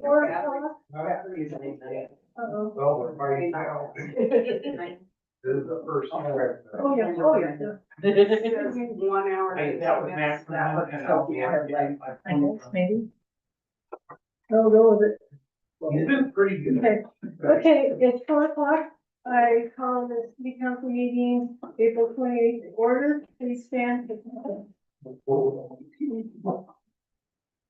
4 o'clock. Well, we're already now. This is the first. Oh, yeah, oh, yeah. 1 hour. Hey, that was Matt. I guess, maybe. I'll go with it. You've been pretty good. Okay, okay, it's 4 o'clock. I call the city council meeting, April 28th order. Please stand.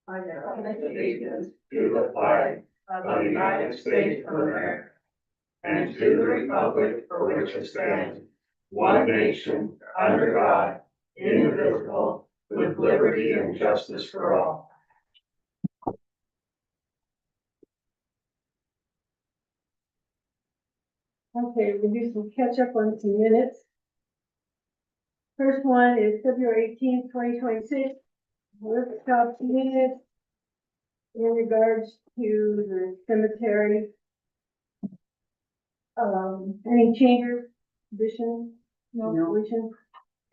I Allegiance to the flag of the United States of America and to the republic for which it stands, one nation, under God, indivisible, with liberty and justice for all. Okay, we'll do some catch up on some minutes. First one is February 18th, 2026. Workshop minutes in regards to the cemetery. Any changes, additions, no deletions?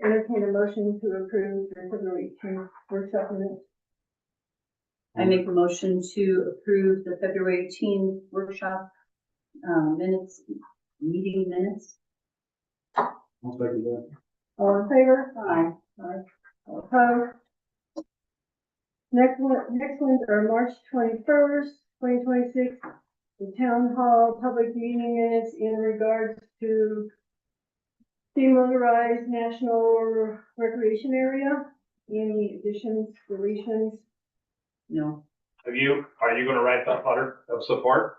Entertain a motion to approve the February 18th workshop minutes. I make a motion to approve the February 18 workshop, minutes, meeting minutes. I'll second that. All in favor? Aye. Aye. All opposed? Next ones are March 21st, 2026. The town hall public meeting minutes in regards to demotorized national recreation area. Any additions, deletions? No. Are you gonna write that letter of support?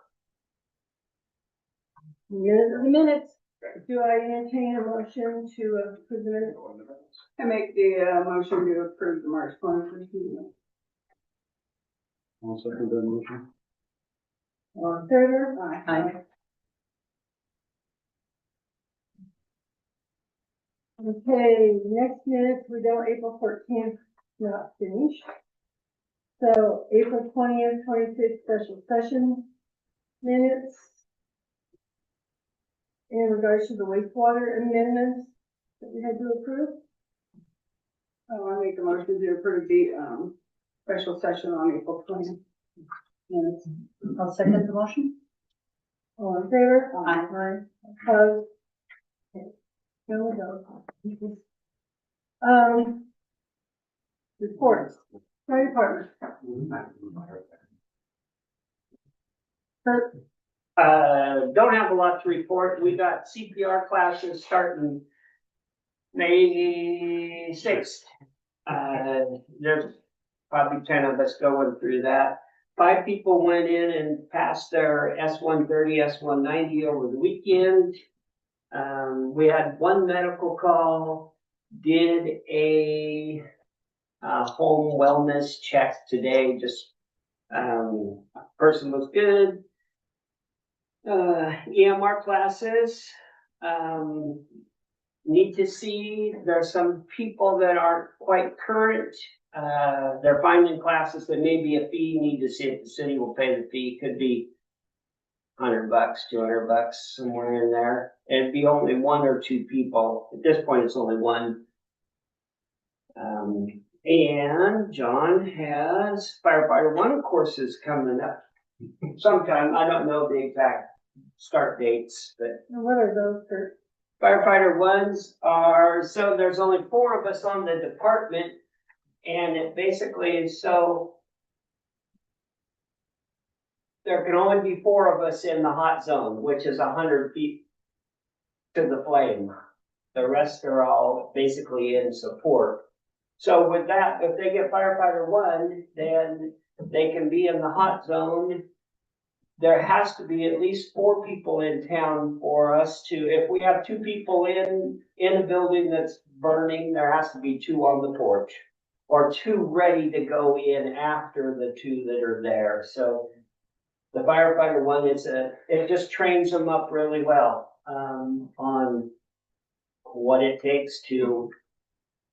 Minutes. Do I entertain a motion to approve the minutes? I make the, motion to approve the March 21st meeting. I'll second that motion. All in favor? Aye. Okay, next minutes, we go April 14th, not finished. So April 20th, 25th, special session minutes. In regards to the wastewater amendments that we had to approve. Oh, I make a motion to approve the, special session on April 20th. Minutes. I'll second the motion. All in favor? Aye. Opposed? Okay. Here we go. Reports, fire department. Kurt, Don't have a lot to report. We got CPR classes starting May 6th. There's probably 10 of us going through that. 5 people went in and passed their S-130, S-190 over the weekend. We had 1 medical call, did a home wellness check today, just person was good. EMR classes, need to see, there's some people that aren't quite current. They're finding classes that may be a fee, need to see if the city will pay the fee, could be $100, $200, somewhere in there. It'd be only 1 or 2 people. At this point, it's only 1. And John has firefighter 1 courses coming up sometime. I don't know the exact start dates, but what are those, Kurt? firefighter 1s are, so there's only 4 of us on the department, and it basically is so there can only be 4 of us in the hot zone, which is 100 feet to the flame. The rest are all basically in support. So with that, if they get firefighter 1, then they can be in the hot zone. There has to be at least 4 people in town for us to, if we have 2 people in a building that's burning, there has to be 2 on the porch. Or 2 ready to go in after the 2 that are there. So the firefighter 1 it just trains them up really well, on what it takes to,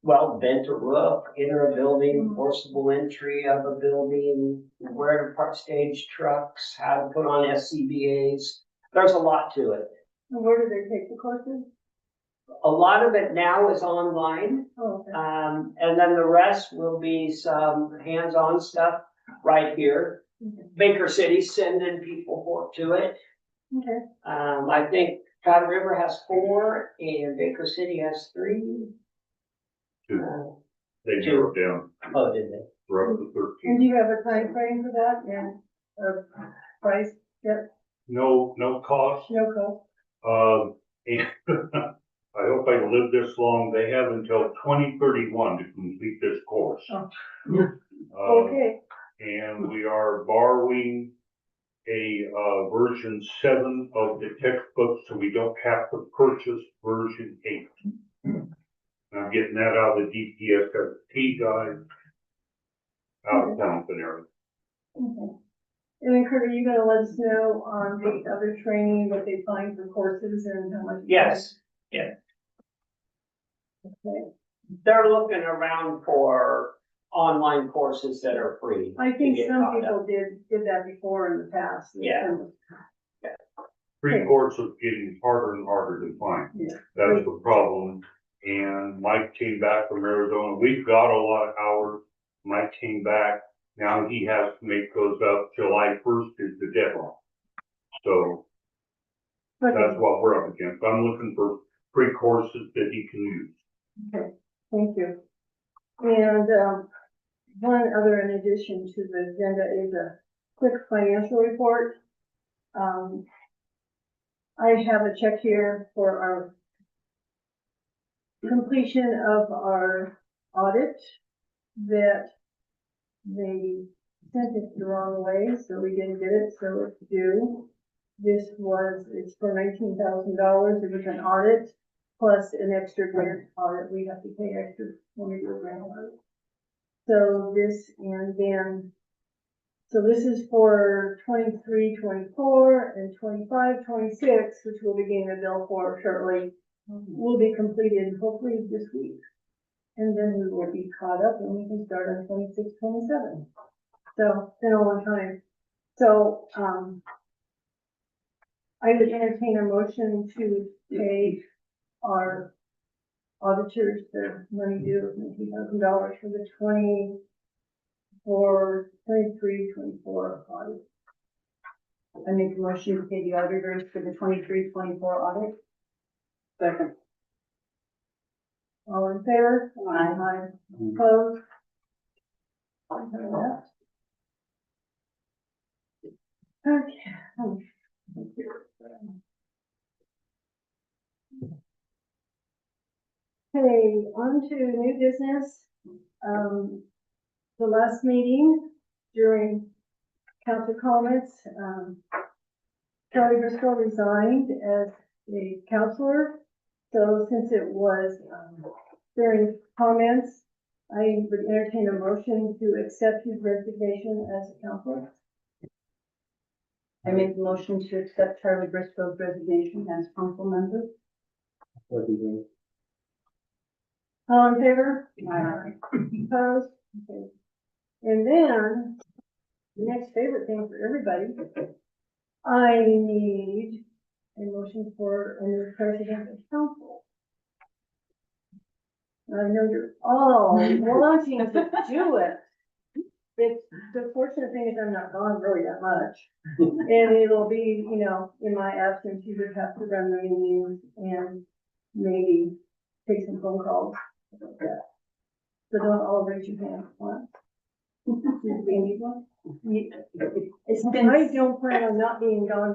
well, vent a roof, enter a building, forcible entry of a building, where to park stage trucks, how to put on SCBAs. There's a lot to it. And where do they take the courses? A lot of it now is online, Oh, okay. and then the rest will be some hands-on stuff right here. Baker City's sending people to it. Okay, I think Powder River has 4 and Baker City has 3. Two. Uh, They narrowed down, Oh, did they? we're up to and 13. do you have a time frame for that, and, price, yep, No cost. no cost? And I hope I live this long. They have until 2031 to complete this course. Oh. Uh, Okay, and we are borrowing a, version 7 of the textbook, so we don't have to purchase version 8. I'm getting that out of the DPSST guide, out of town and everything. okay. And then Kurt, are you gonna let us know on the other training, what they find for courses and how much? Yes, Okay, they're looking around for online courses that are free. I to think get some caught up. people did that before in the past. Yeah. Free course is getting harder and harder to find. Yeah. That's the problem. And Mike came back from Arizona. We've got a lot of hours. Mike came back. Now he has to make those up. July 1st is the deadline. So that's Okay, what we're up against. I'm looking for free courses that he can use. okay, thank you. And, one other in addition to the agenda is a quick financial report. I have a check here for our completion of our audit that they sent it the wrong way, so we didn't get it, so it's due. It's for $19,000. It was an audit plus an extra grant audit. We have to pay extra when we do a grant audit. So this is for 23, 24 and 25, 26, which we'll be getting a bill for shortly. Will be completed hopefully this week. And then we will be caught up and we can start on 26, 27. So, it's been a long time. So, I would entertain a motion to pay our auditors their money due of $19,000 for the 23, 24 audit. I make a motion to pay the auditors for the 23-24 audit. Second. All in favor? Aye. Opposed? Okay, that. Okay. Okay, on to new business. The last meeting during council comments, Charlie Driscoll resigned as a counselor. So since it was, during comments, I would entertain a motion to accept his resignation as a counselor. I make the motion to accept Charlie Briscoe's resignation as council member. All in favor? Aye. Opposed? Okay. And then, the next favorite thing for everybody, I need a motion for a new president of council. I know you're all wanting to do it. The fortunate thing is I'm not gone really that much. And it'll be, in my absence, you would have to run the meetings and maybe take some phone calls. So don't all raise your hand at once. Do we need one? I don't plan on not being gone.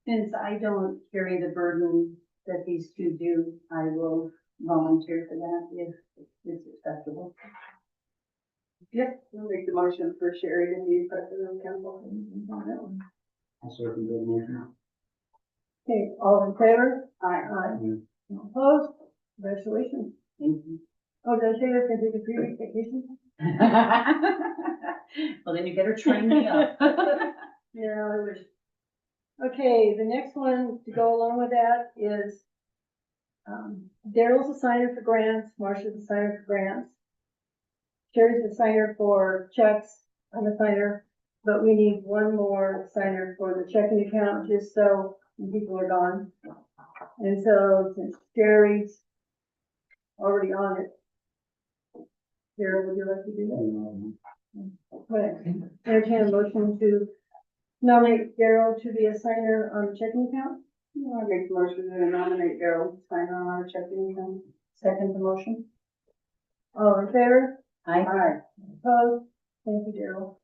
Since I don't carry the burden that these two do, I will volunteer for that if it's acceptable. Yep, I'll make the motion for Sherry to be president of council. I'll second that motion. Okay, all in favor? Aye. All opposed? Congratulations. Thank you. Oh, did I say I can take a 3-week vacation? Well, then you better train me up. Yeah, I wish. Okay, the next one to go along with that is, Daryl's a signer for grants, Marcia's a signer for grants. Sherry's a signer for checks, I'm a signer, but we need one more signer for the checking account, just so when people are gone. And so since Sherry's already on it, Daryl, would you like to do that? Right. Entertain a motion to nominate Daryl to be a signer on the checking account. I make the motion to nominate Daryl to sign on our checking account. Second the motion. All in favor? Aye. Opposed? Thank you, Daryl.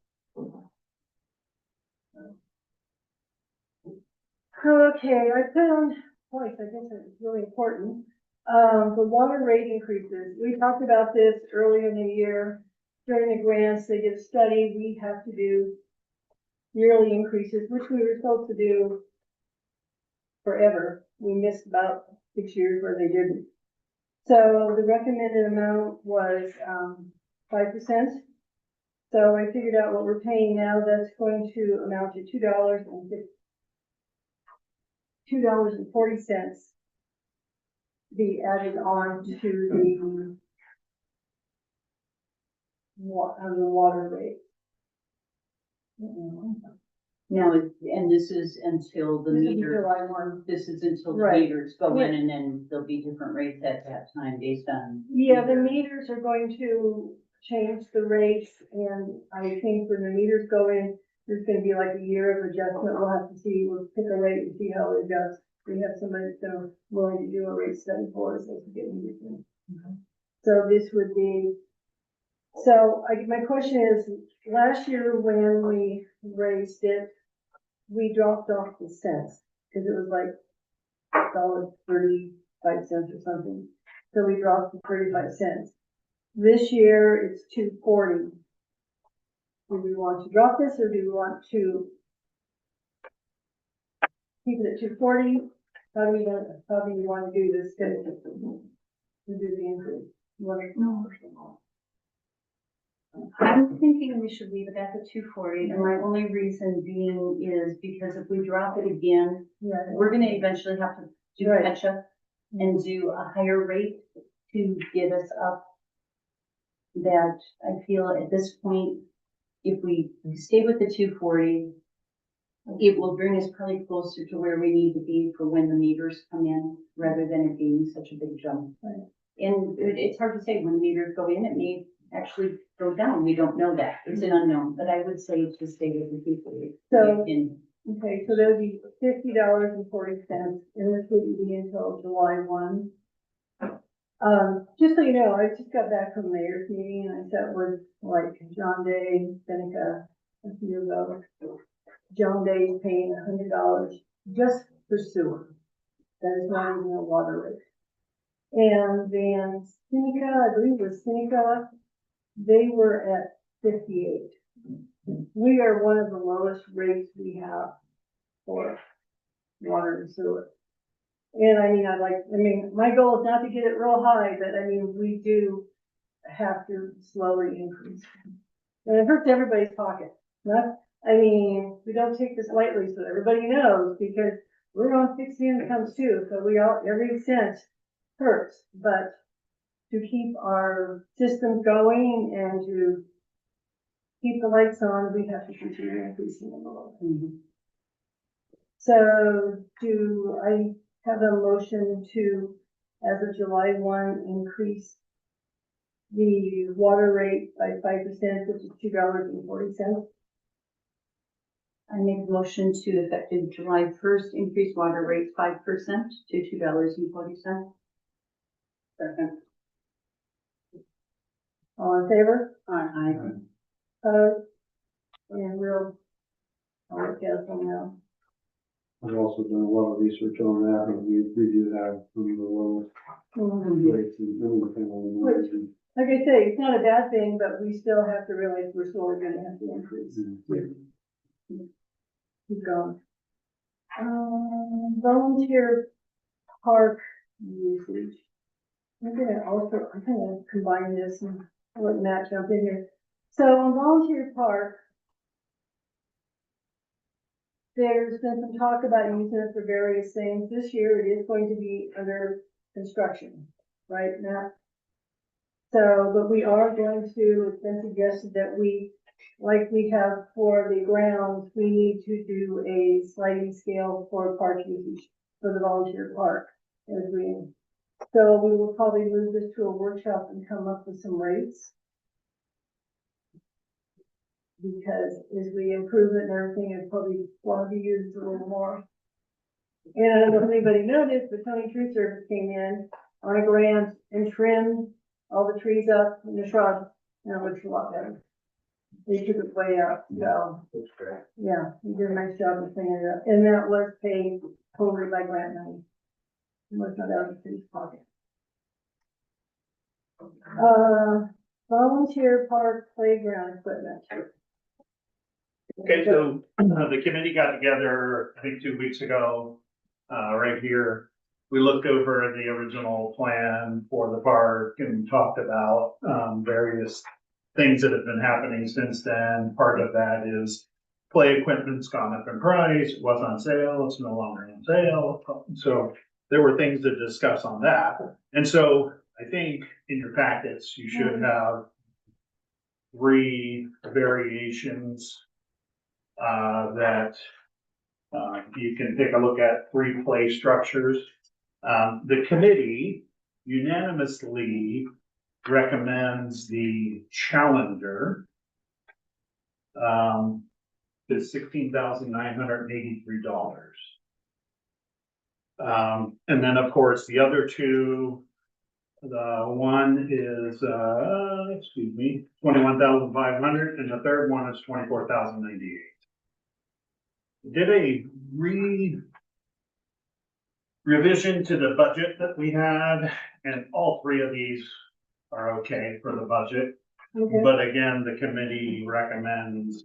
Okay, I put on twice, I guess it's really important. The water rate increases. We talked about this earlier in the year. During the grants, they did a study. We have to do yearly increases, which we were supposed to do forever. We missed about 6 years where they didn't. So the recommended amount was 5%. So I figured out what we're paying now. That's going to amount to $2.40 be added on to the water rate. Now, and this is until the This is meter, July 1. this is until the Right. meters go in, Right. and then there'll be different rates at that time based on. Yeah, the meters are going to change the rates, and I think when the meters go in, there's gonna be like a year of adjustment. We'll have to see, we'll pick a rate and see how it adjusts. We have somebody that's gonna willing to do a rate study for us as we get meters in. So this would be, my question is, last year when we raised it, we dropped off the cents, because it was like $1.35 or something. So we dropped to 35 cents. This year it's 2.40. Do we want to drop this, or do we want to keep it at 2.40? How do you want to do this to do the increase? You want to? I'm thinking we should leave it at the 240, and my only reason being is because if we drop it again, Yeah. we're gonna eventually have to do Right. catch up and do a higher rate to get us up. That I feel at this point, if we stay with the 240, it will bring us probably closer to where we need to be for when the meters come in, rather than it being such a big jump. Right. And it's hard to say when meters go in, it may actually go down. We don't know that. It's an unknown, but I would say to stay with the 240. So- In Okay, so there'll be $50.40, and this wouldn't be until July 1. Just so you know, I just got back from the mayor's meeting, and I sat with like John Day, Seneca, a few ago. John Day is paying $100 just for sewer. That is not even a water rate. And then Seneca, I believe it was Seneca, they were at 58. We are one of the lowest rates we have for water and sewer. And I mean, my goal is not to get it real high, but I mean, we do have to slowly increase. And it hurts everybody's pocket. We don't take this lightly, so everybody knows, because we're on fixed incomes too, so every cent hurts. But to keep our system going and to keep the lights on, we have to continue increasing them a little. So do I have a motion to, as of July 1, increase the water rate by 5%, which is $2.40? I make a motion to effective July 1st, increase water rates 5% to $2.40. Second. All in favor? Aye. And I'll let Gail know. I've also done a lot of research on that, and we do have some of the lowest rates in everything on the market. Like I say, it's not a bad thing, but we still have to realize we're slowly gonna have to increase. Keep going. Volunteer park usage. I'm gonna combine this and let Matt jump in here. So on volunteer park, there's been some talk about using it for various things. This year it is going to be under construction, right, Matt? So, but we are going to, it's been suggested that we, like we have for the grounds, we need to do a sliding scale for park usage for the volunteer park. So we will probably move this to a workshop and come up with some rates. because as we improve it and everything, it probably want to be used a little more. And I don't know if anybody noticed, but Tony Tree Service came in on a grant and trimmed all the trees up and the shrubs, and it looks a lot better. They took it way up, so, That's great. yeah, he did a nice job of cleaning it up, and that was paid totally by grant money. It was not out of the city's pocket. Volunteer park playground equipment. Okay, so the committee got together, I think 2 weeks ago, right here. We looked over the original plan for the park and talked about, various things that have been happening since then. Part of that is play equipment's gone up in price, it was on sale, it's no longer on sale. So there were things to discuss on that. And so I think in your packets, you should have 3 variations that you can take a look at, 3 play structures. The committee unanimously recommends the Challenger. Is $16,983. And then, of course, the other 2, the one is, excuse me, 21,500, and the third one is 24,098. Did a revision to the budget that we had, and all 3 of these are okay for the budget. Okay, But again, the committee recommends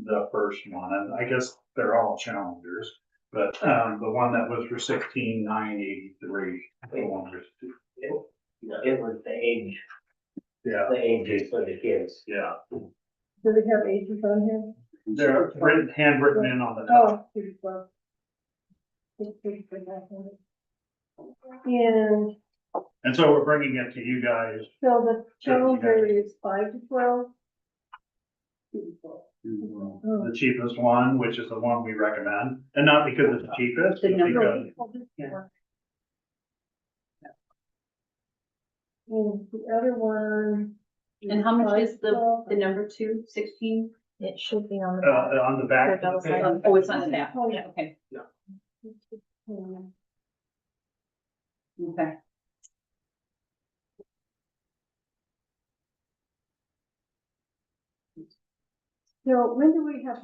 the first one, and I guess they're all challengers, but, the one that was for 16,983. The one was, It was the age for the kids. yeah, do they have ages on here? they're handwritten in on the top. Oh, pretty close. And And so we're bringing it to you guys. so the Challenger is 5 to 12? Oh, The cheapest one, which is the one we recommend, and not because it's the cheapest, The but number. because, And the other one. And how much is 5 to 12? the number 2, 16? It should be on the back. on the back. For of the page. Oh, it's on the back, yeah, okay, okay. So when do we have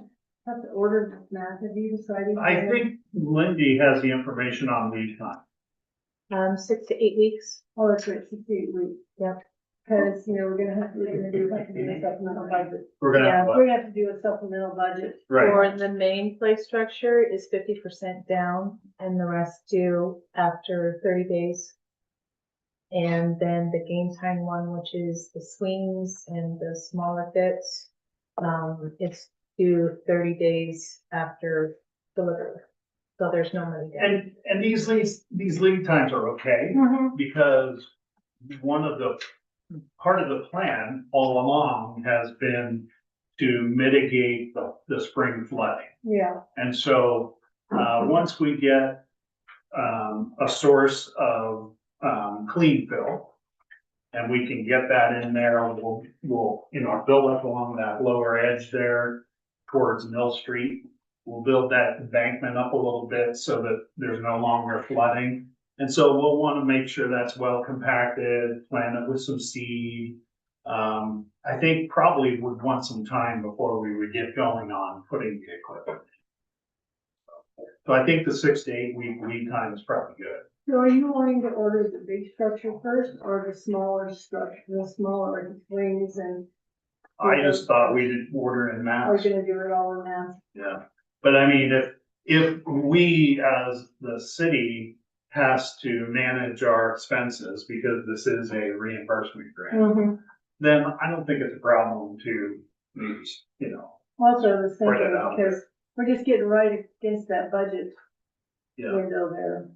to order this map? Have you decided? I think Lindy has the information on lead time. 6 to 8 weeks. Oh, that's right, 68 weeks. Yep. Cause, you know, we're gonna have to do a supplemental budget. We're gonna have, We're gonna have to do a supplemental budget. right, Or the main play structure is 50% down and the rest due after 30 days. And then the game time one, which is the swings and the smaller bits, it's due 30 days after delivery. So there's no money down. and these lead times are okay, because part of the plan all along has been to mitigate the spring flooding. Yeah, And so, once we get, a source of, clean fill, and we can get that in there, we'll, build up along that lower edge there towards Mill Street. We'll build that embankment up a little bit so that there's no longer flooding. And so we'll want to make sure that's well compacted, plant it with some seed. I think probably would want some time before we would get going on putting the equipment. So I think the 6 to 8 week lead time is probably good. so are you wanting to order the big structure first or the smaller structure, the smaller swings and? I just thought we'd order in Are mass. you gonna do it all in mass? Yeah, but I mean, if we as the city has to manage our expenses because this is a reimbursement grant, then I don't think it's a problem to maybe, Also, I was Spread it thinking, out because we're just getting right against that budget yeah. window there.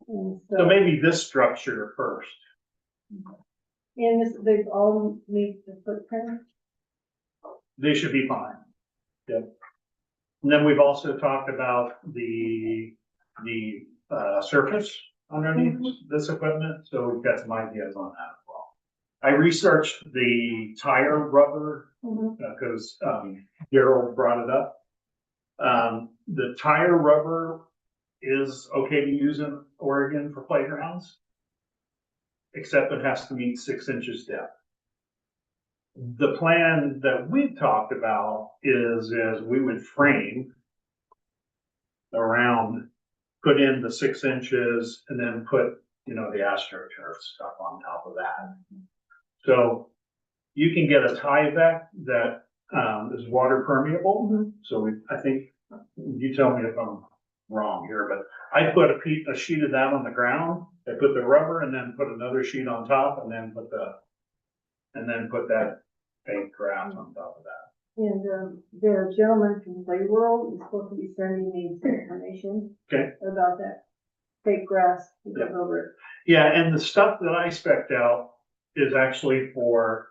And So maybe this structure first. And this, they've all meet the footprint? They should be fine. Yep. And then we've also talked about the surface underneath this equipment, so we've got some ideas on that as well. I researched the tire rubber Mhm. because Daryl brought it up. The tire rubber is okay to use in Oregon for playgrounds, except it has to meet 6 inches depth. The plan that we've talked about is we would frame around, put in the 6 inches and then put, the AstroTurf stuff on top of that. So you can get a Tyvek that is water permeable. So I think, you tell me if I'm wrong here, but I put a sheet of that on the ground. I put the rubber and then put another sheet on top and then put that fake grass on top of that. And, the gentleman from Play World is supposed to be sending me some information. Okay. About that fake grass to go Yeah. over it. Yeah, and the stuff that I spec'd out is actually for,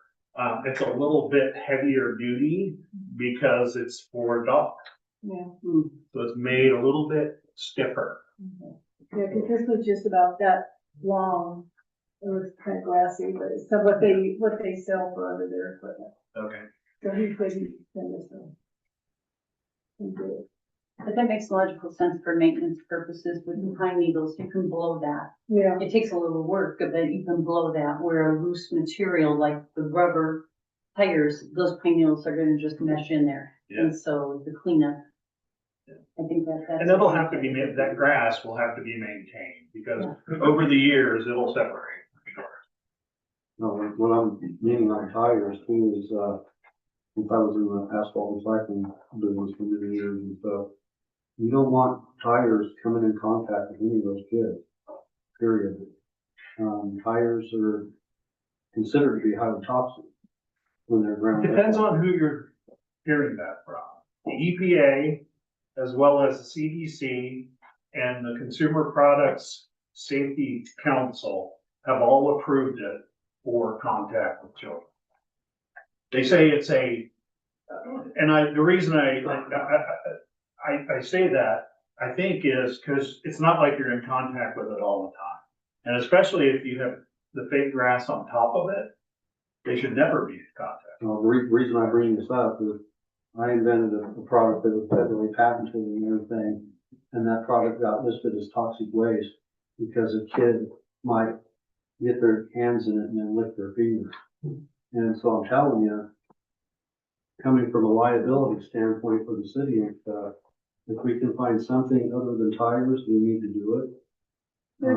it's a little bit heavier duty because it's for dogs. Yeah. So it's made a little bit stiffer. Yeah, because this was just about that long. It was kind of grassy, but it's what they sell for under their equipment. Okay. So he said he'd send this one. He did. But that makes logical sense for maintenance purposes with the pine needles, you can blow that. Yeah, It takes a little work, but you can blow that, where a loose material like the rubber tires, those pine needles are gonna just mesh in there. Yeah. And so the cleanup, I think that's. And it'll have to be, that grass will have to be maintained because over the years, it'll separate. No, what I'm meaning on tires too is, if I was in the asphalt recycling business for many years and stuff, you don't want tires coming in contact with any of those kids, period. Tires are considered to be highly toxic when they're ground. Depends on who you're hearing that from. The EPA, as well as the CDC and the Consumer Products Safety Council have all approved it for contact with children. They say it's the reason I say that, I think is because it's not like you're in contact with it all the time. And especially if you have the fake grass on top of it, they should never be in contact. Well, the reason I bring this up is I invented a product that was federally patented and everything, and that product got listed as toxic waste because a kid might get their hands in it and then lick their fingers. And so I'm telling you, coming from a liability standpoint for the city and stuff, if we can find something other than tires, we need to do it. but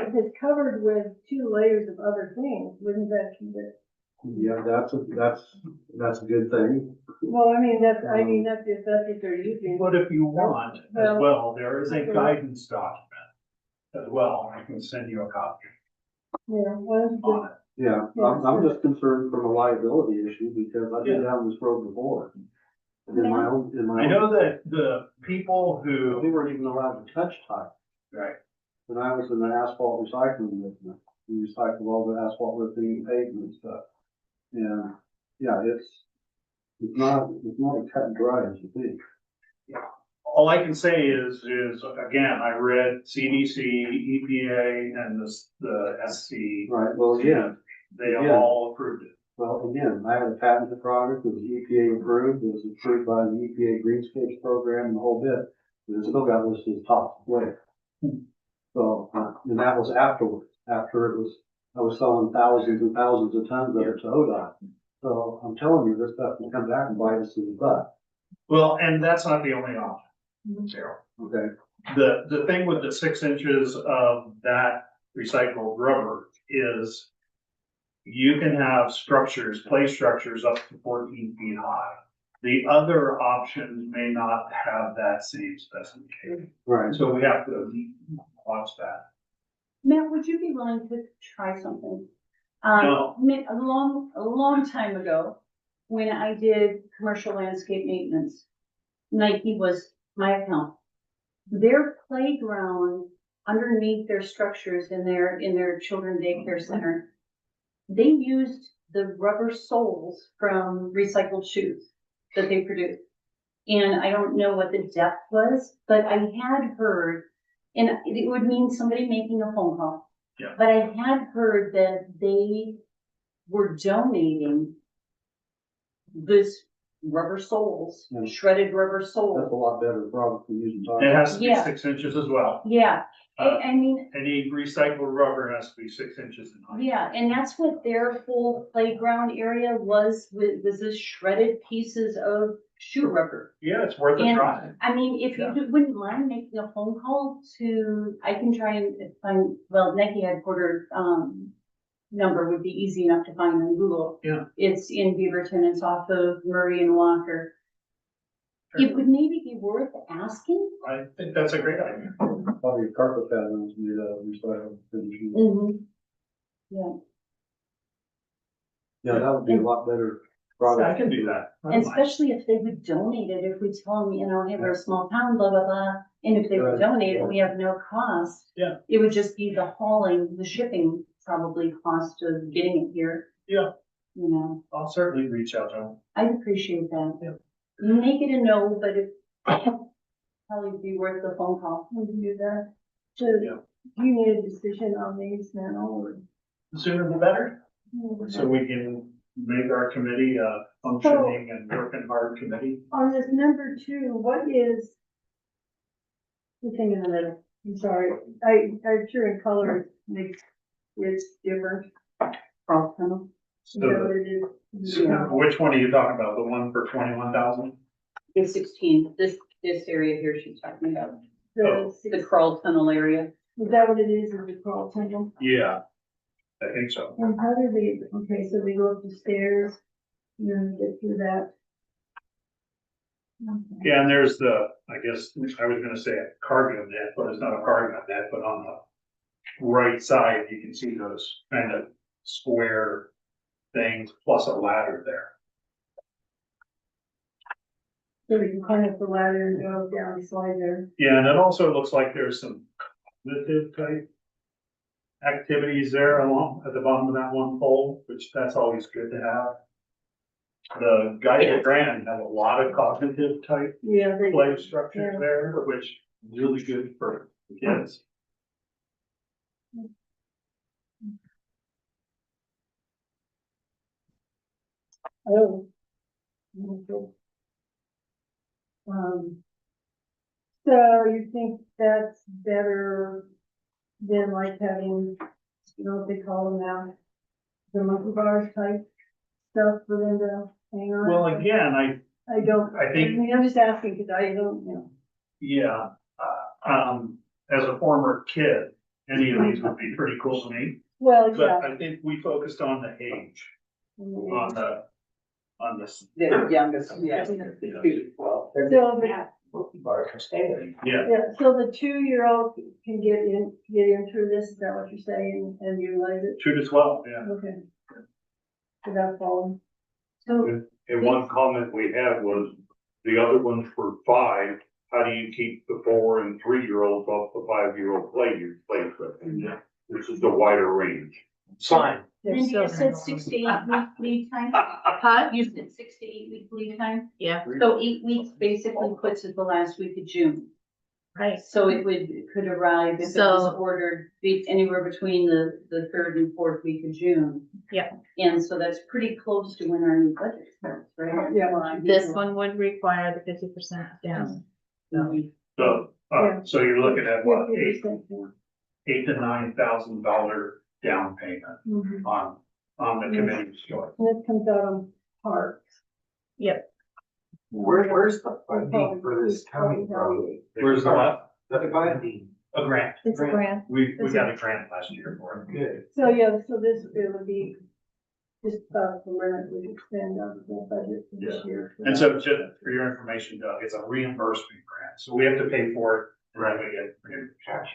if it's covered with 2 layers of other things, wouldn't that keep it? Yeah, that's a good thing. Well, I mean, that's if that's what they're using. But if you want as Well, well, there is a guidance document as well. I can send you a copy Yeah, well, it's on it. Yeah, I'm just concerned from a liability issue because I've been down this road before. In my own. I know that the people We who, weren't even allowed to touch tires. right, When I was in the asphalt recycling business, we recycled all the asphalt roofing and pavement and stuff. And, yeah, it's not as cut and dry as you think. all I can say is again, I read CDC, EPA, and the SC. Right, well, yeah, They have Yeah. all approved it. well, again, I had a patented product, it was EPA approved, it was approved by the EPA Greenscapes program, the whole bit, but it still got listed as toxic waste. So, and that was afterwards, after I was selling thousands and thousands of tons of it to ODOT. So I'm telling you, this stuff can come back and bite us in the butt, Well, and that's not the only option, Daryl. okay? The thing with the 6 inches of that recycled rubber is you can have play structures up to 14 feet high. The other options may not have that same specification. Right. So we have to watch that. Matt, would you be willing to try something? No. A long time ago, when I did commercial landscape maintenance, Nike was my account. Their playground underneath their structures in their children daycare center, they used the rubber soles from recycled shoes that they produced. And I don't know what the depth was, but I had heard, and it would mean somebody making a phone call. Yeah. But I had heard that they we're donating this rubber soles, Yeah. shredded rubber That's sole. a lot better product than using tires. It has to be Yeah. 6 inches as well. Yeah, I mean, Any recycled rubber has to be 6 inches in height. yeah, and that's what their whole playground area was this shredded pieces of shoe rubber. Yeah, it's worth a And, try. I mean, if Yeah. you wouldn't mind making a phone call to, I can try and find, well, Nike headquarters, number would be easy enough to find on Google. Yeah. It's in Beaverton, it's off of Murray and Walker. It would maybe be worth asking. I think that's a great idea. Probably your carpet pattern is made out of recycled finishing. Mm-hmm. Yeah, Yeah, that would be a lot better I product. can do that. I and don't mind. especially if they would donate it, if we tell them, you know, hey, we're a small town, blah, blah, blah. And if they would Right. donate it, we have no cost. Yeah. It would just be the hauling, the shipping probably cost of getting it here. Yeah. You know, I'll certainly reach out to them. I'd appreciate that. Yeah. You make it a no, but it probably be worth the phone call. We can do that. So, Yeah. do you need a decision on these now, or? The sooner the better, so we can make our committee a functioning and working hard committee. On this number 2, what is the thing in the middle? I'm sorry, I'm sure in color it makes it different. Carl Tunnel. Is that So, what it is? so which one are you talking about? The one for 21,000? It's 16, this area here she's talking about, The the six- Carl Tunnel area. Is that what it is the crawl tunnel? Yeah, I think so. And how do they, okay, so they go up the stairs, and then get through that? Okay. Yeah, and there's the, I guess, I was gonna say a cargo net, but it's not a cargo net, but on the right side, you can see those kind of square things plus a ladder there. So we can climb up the ladder and go down and slide there. Yeah, and it also looks like there's some cognitive type activities there along at the bottom of that one pole, which that's always good to have. The guy at Grand have a lot of cognitive type Yeah, they, play structures Yeah. there, which is really good for the kids. oh. Okay. So you think that's better than like having, you know what they call them now? The monkey bars type stuff for them to hang on? Well, again, I don't, I I think, mean, I'm just asking because I don't, you know. yeah, as a former kid, any of these would be pretty cool to me. Well, But yeah. I think we focused on the age, on this, The youngest, yeah. Well, they're So the, bars are staying. yeah, yeah, so the 2-year-old can get in through this, is that what you're saying, and utilize it? 2 to 12, yeah. Okay. Without falling. So, And one comment we had was, the other ones for 5, how do you keep the 4 and 3-year-olds off the 5-year-old play equipment? This is the wider range. Fine. They're Cindy, still you said hanging 6 to on. 8 week lead time? Huh? You said 6 to 8 week lead time? Yeah, So 8 weeks basically puts it the last week of June. right. So it could arrive if it was So- ordered anywhere between the 3rd and 4th week of June. Yeah. And so that's pretty close to when our new budget starts, right? Yeah. This one would require the 50% down. So, Yeah. so you're looking at what, 50%, yeah. $8,000 to $9,000 down payment Mhm. on the committee's choice. And this comes out on parks. Yep. Where's the funding for this coming from? Where's the what? The funding, A grant. It's a grant. We got a grant last year for it. good. So, yeah, so this, it would be just about the limit we extend on the budget for this year. And so just for your information, Doug, it's a reimbursement grant, so we have to pay for it. Right. We get reimbursed.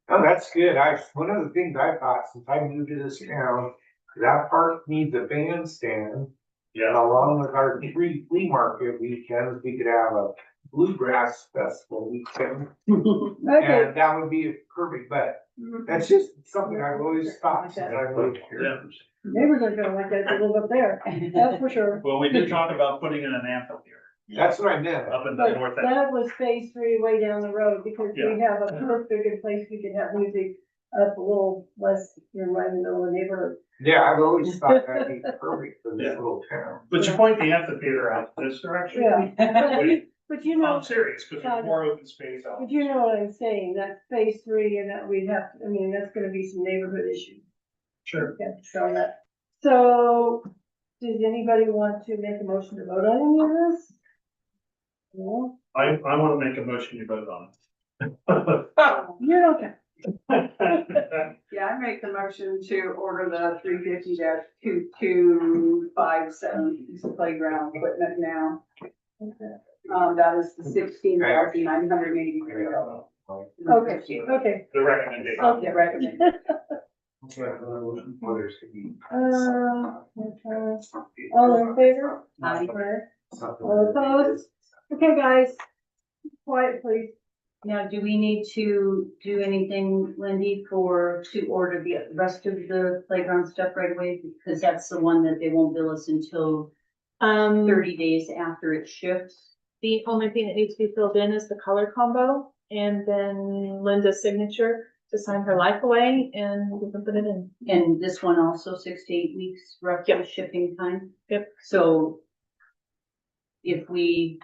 Oh, that's good. One of the things I thought since I moved to this town, that park needs a bandstand. And Yeah, along with our flea market weekends, we could have a bluegrass festival weekend. Okay. And that would be a perfect, but that's just something I've always thought since I moved here. yeah. Neighbors are gonna like that to live up there, that's for sure. Well, we did talk about putting in an amphitheater That's what I meant. up in the But north end. that was phase 3 way down the road, because Yeah. we have a perfect good place we could have music up a little less, you're right in the middle of the neighborhood. Yeah, I've always thought that'd be perfect for this Yeah. little town. But you point the amphitheater out this direction. Yeah, but you know, I'm serious, because there's more open space out. but you know what I'm saying, that's phase three, and that we'd have, I mean, that's gonna be some neighborhood issue. Sure. Okay, so, does anybody want to make a motion to vote on any of this? No? I want to make a motion to vote on You're okay. it. Yeah, I make the motion to order the 350-2257 piece of playground equipment now. That is the $16,983. Okay, The recommendation. okay. Recommend. All in favor? Aye. All opposed? Okay, guys, quiet, please. Now, do we need to do anything, Lindy, to order the rest of the playground stuff right away? Because that's the one that they won't bill us until 30 days after it ships. The only thing that needs to be filled in is the color combo and then Linda's signature to sign her life away and we can put it in. And this one also 6 to 8 weeks roughly Yep. shipping time? Yep. So if we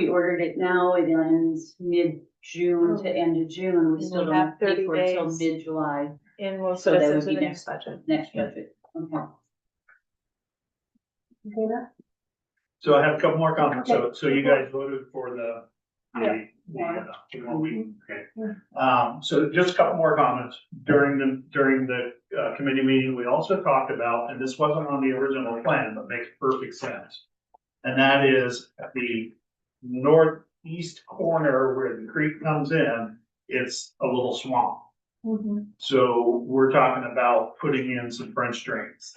ordered it now, it ends mid-June to end of June, we And still we don't have pay 30 for it till days. mid-July, And we'll So put that it would into be the next next- budget. next Yeah. budget. Okay. Okay, now? So I have a couple more comments. So you guys voted for the, Yeah. the one we, okay. So just a couple more comments. During the committee meeting, we also talked about, and this wasn't on the original plan, but makes perfect sense. And that is at the northeast corner where the creek comes in, it's a little swamp. Mhm. So we're talking about putting in some French drains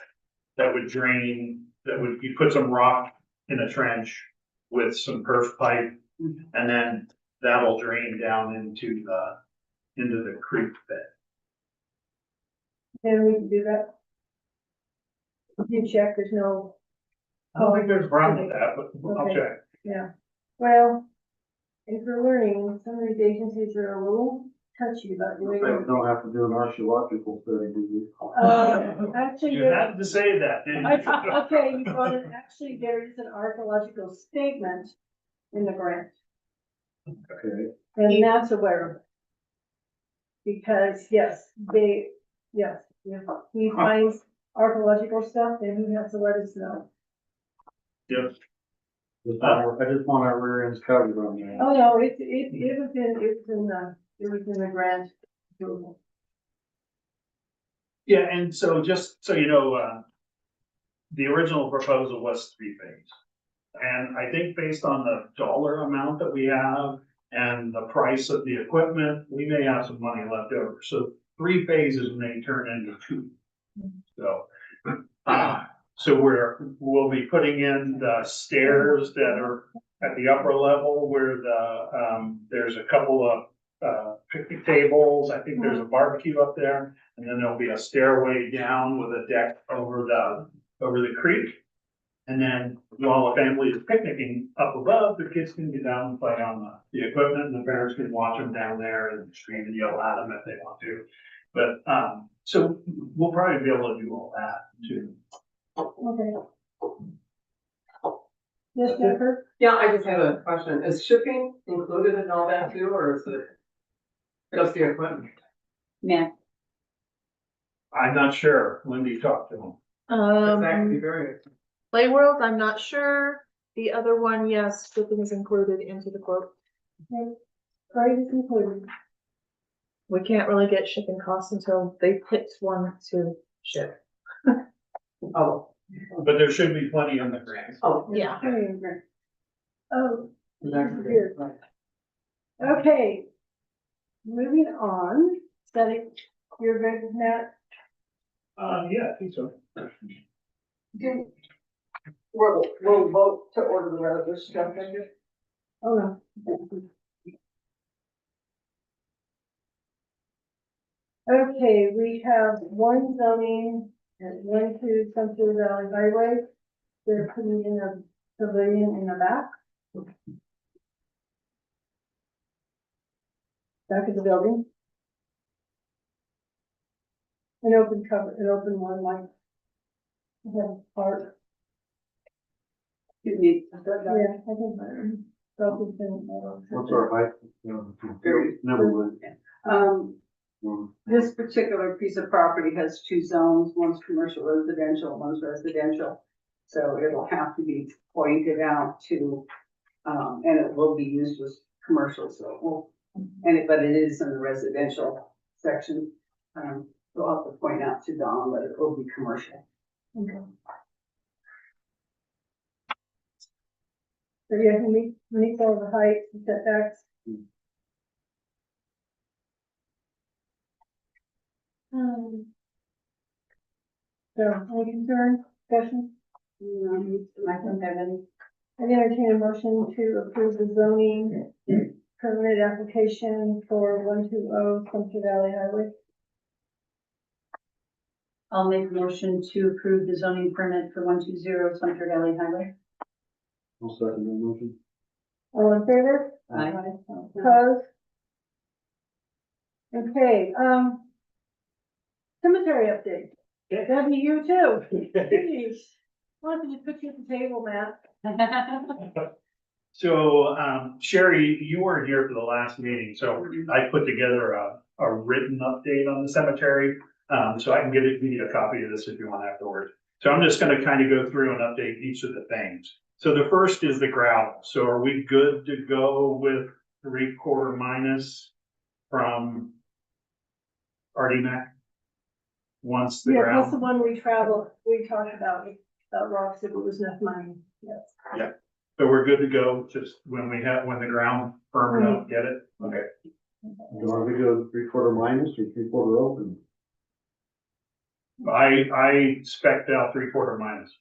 that would drain, you put some rock in a trench with some perf pipe, and then that'll drain down into the creek bed. Then we can do that. You check, there's no, I don't think there's a problem with that, but I'll Okay. check. yeah, well, if we're learning, some of these agencies are a little touchy about doing. They don't have to do an archaeological study, do you? Actually, You there- had to say that, didn't you? okay, you brought it, actually, there is an archaeological statement in the grant, Okay, and that's aware of it. Because, yes, yes, if he finds archaeological stuff, then he has to let us know. Yep. I just want our rear ends covered on that. Oh, no, it was in the grant. Yeah, and so just so you know, the original proposal was 3 phase. And I think based on the dollar amount that we have and the price of the equipment, we may have some money left over. So 3 phases may turn into 2. So we'll be putting in the stairs that are at the upper level where there's a couple of picnic tables. I think there's a barbecue up there. And then there'll be a stairway down with a deck over the creek. And then while the family is picnicking up above, the kids can get down and play on the equipment, and the parents can watch them down there and scream and yell at them if they want to. But, so we'll probably be able to do all that too. Okay. Yes, Jennifer? Yeah, I just have a question. Is shipping included in all that too, or is it just the equipment? Matt, I'm not sure. Lindy talked to them. That could be very, Play World, I'm not sure. The other one, yes, shipping is included into the quote. Price is included. We can't really get shipping costs until they picked one to ship. oh, But there should be plenty in the grant. oh. Yeah. Oh, That's Weird. right. okay. Moving on, setting, you're good with that? Yeah, I think so. We'll vote to order the rest of this stuff, I guess. Oh, no. Okay, we have one zoning at 1-2 Central Valley Highway. They're putting in a pavilion in the back. Back of the building. an open cover, an open one like. The part, Excuse me. yeah, I think that, probably been. What's our height? Never would. This particular piece of property has two zones, one's commercial residential, one's residential. So it'll have to be pointed out to, and it will be used as commercial, so it will, but it is in the residential section. So I'll have to point out to Don that it will be commercial. Okay. So yeah, meet all the height and setbacks. So, any concern, discussion? I don't have any. I entertain a motion to approve the zoning permit application for 120 Sumter Valley Highway. I'll make a motion to approve the zoning permit for 120 Sumter Valley Highway. I'll second that motion. All in favor? Aye. Opposed? Okay, cemetery update. That'd be you too. Jeez. Why don't you just put you at the table, Matt? So, Sherry, you weren't here for the last meeting, so I put together a written update on the cemetery. So I can give you a copy of this if you want afterwards. So I'm just gonna kind of go through and update each of the things. So the first is the gravel. So are we good to go with 3/4 minus from RDMAC? Once the Yeah, that's the ground, one we talked about rocks, if it was enough money, yes. so we're good to go just when the ground firm enough, get it? Okay. Do I go 3/4 minus or 3/4 open? I spec'd out 3/4 minus.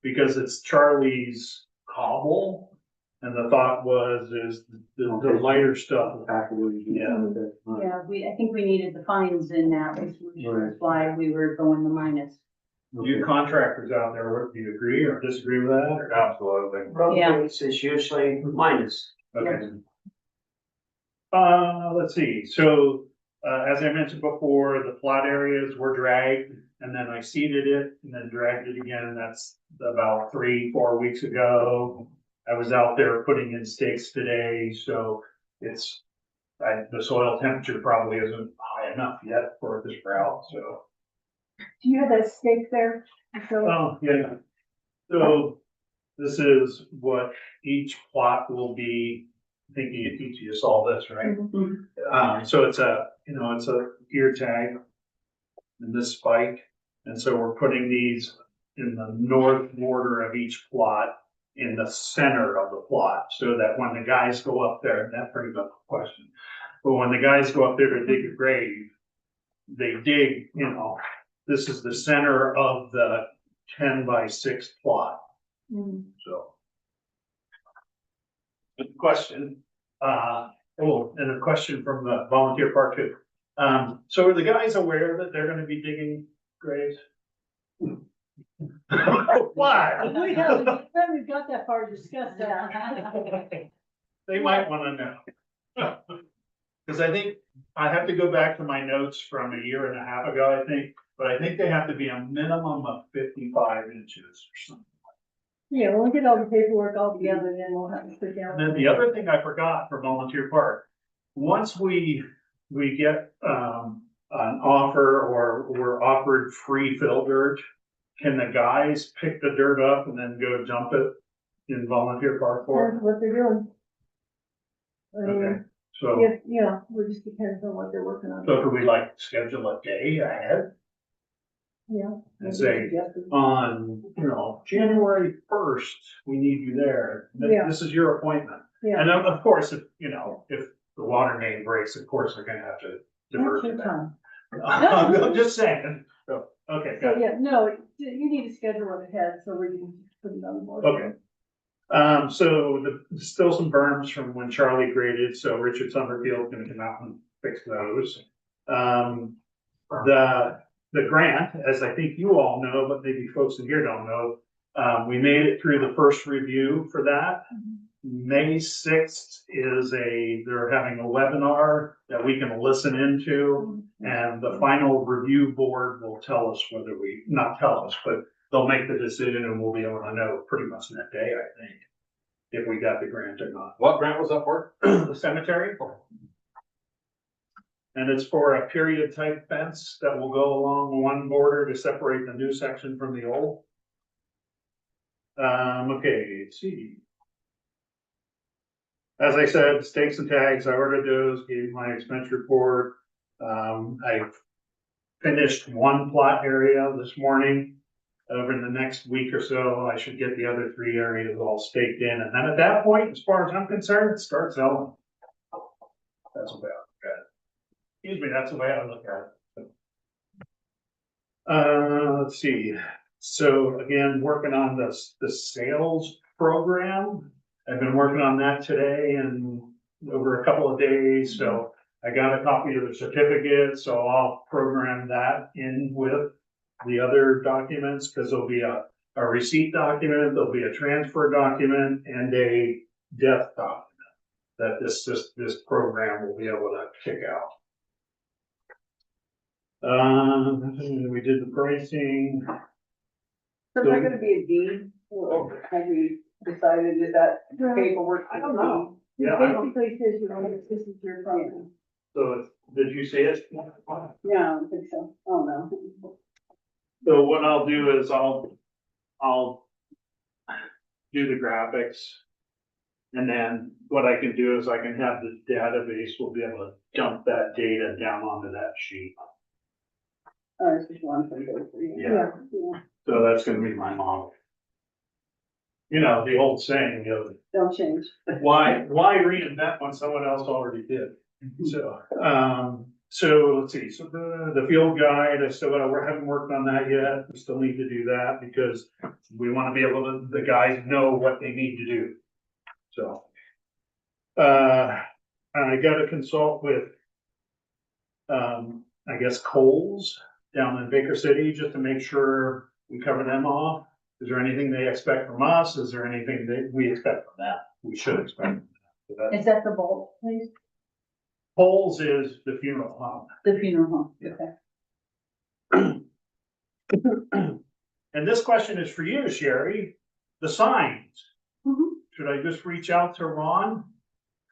Because it's Charlie's cobble, and the thought is the lighter stuff. Package. Yeah. Okay. All right. Yeah, I think we needed the fines in that, which was why we were going the minus. You contractors out there, do you agree or disagree with that? Or? Absolutely. Road Yeah. base is usually minus. Okay. Let's see, so, as I mentioned before, the plot areas were dragged, and then I seeded it, and then dragged it again, that's about 3-4 weeks ago. I was out there putting in stakes today, so it's, the soil temperature probably isn't high enough yet for this route, so. Do you have that stake there? So, Oh, yeah. So this is what each plot will be. I think each of you saw this, right? So it's it's a ear tag and this spike. And so we're putting these in the north border of each plot in the center of the plot, so that when the guys go up there, and that brings up a question. But when the guys go up there to dig a grave, they dig, this is the center of the 10x6 plot. So. Good question. And a question from the volunteer park too. So are the guys aware that they're gonna be digging graves? Why? we haven't got that far to discuss that. They might wanna know. Cause I think I have to go back to my notes from a year and a half ago, I think, but I think they have to be a minimum of 55 inches or something. Yeah, when we get all the paperwork all together, then we'll have to sit down. And then the other thing I forgot for volunteer park, once we get, an offer or we're offered free fill dirt, can the guys pick the dirt up and then go dump it in volunteer park for? That's what they're doing. I Okay, mean, so, we just depends on what they're working on. so could we like schedule a day ahead Yeah. and say, on, January 1st, we need you there. Yeah. This is your appointment. Yeah. And of course, if the water main breaks, of course, they're gonna have to divert That's your it. time. I'm just saying. So, okay, So, good. yeah, no, you need to schedule it ahead, so we can put it on the board. Okay. So still some berms from when Charlie graded, so Richard Summerfield's gonna come out and fix those. The grant, as I think you all know, but maybe folks in here don't know, we made it through the first review for that. May 6th they're having a webinar that we can listen into. And the final review board will tell us whether not tell us, but they'll make the decision and we'll be able to know pretty much that day, I think, if we got the grant or not. What grant was that for? The cemetery. And it's for a period type fence that will go along one border to separate the new section from the old. Okay, let's see. As I said, stakes and tags, I ordered those, gave my expense report. I finished one plot area this morning. Over the next week or so, I should get the other 3 areas all staked in. And then at that point, as far as I'm concerned, start selling. That's about it. Excuse me, that's the way I look at it. Let's see. So again, working on the sales program. I've been working on that today and over a couple of days. So I got a copy of the certificate, so I'll program that in with the other documents, because there'll be a receipt document, there'll be a transfer document, and a death document that this program will be able to kick out. We did the pricing. So is that gonna be a deed, or have we decided, is that paperwork? I don't know. Yeah, It basically says, you know, this is your property. So did you see it? No, I don't think so. Oh, no. So what I'll do is I'll do the graphics. And then what I can do is I can have the database, we'll be able to dump that data down onto that sheet. Oh, it's just one thing goes for you. Yeah. So that's gonna be my model. You know, the old saying, you know, Don't change. why reinvent when someone else already did? So let's see, so the field guide, we haven't worked on that yet. We still need to do that because we want to be able to, the guys know what they need to do. So, I got to consult with, I guess Kohl's down in Baker City, just to make sure we cover them off. Is there anything they expect from us? Is there anything that we expect from them? We should expect. From them. So that's- Is that the bolt, please? Kohl's is the funeral home. The funeral home, okay. And this question is for you, Sherry. The signs. Mhm. Should I just reach out to Ron?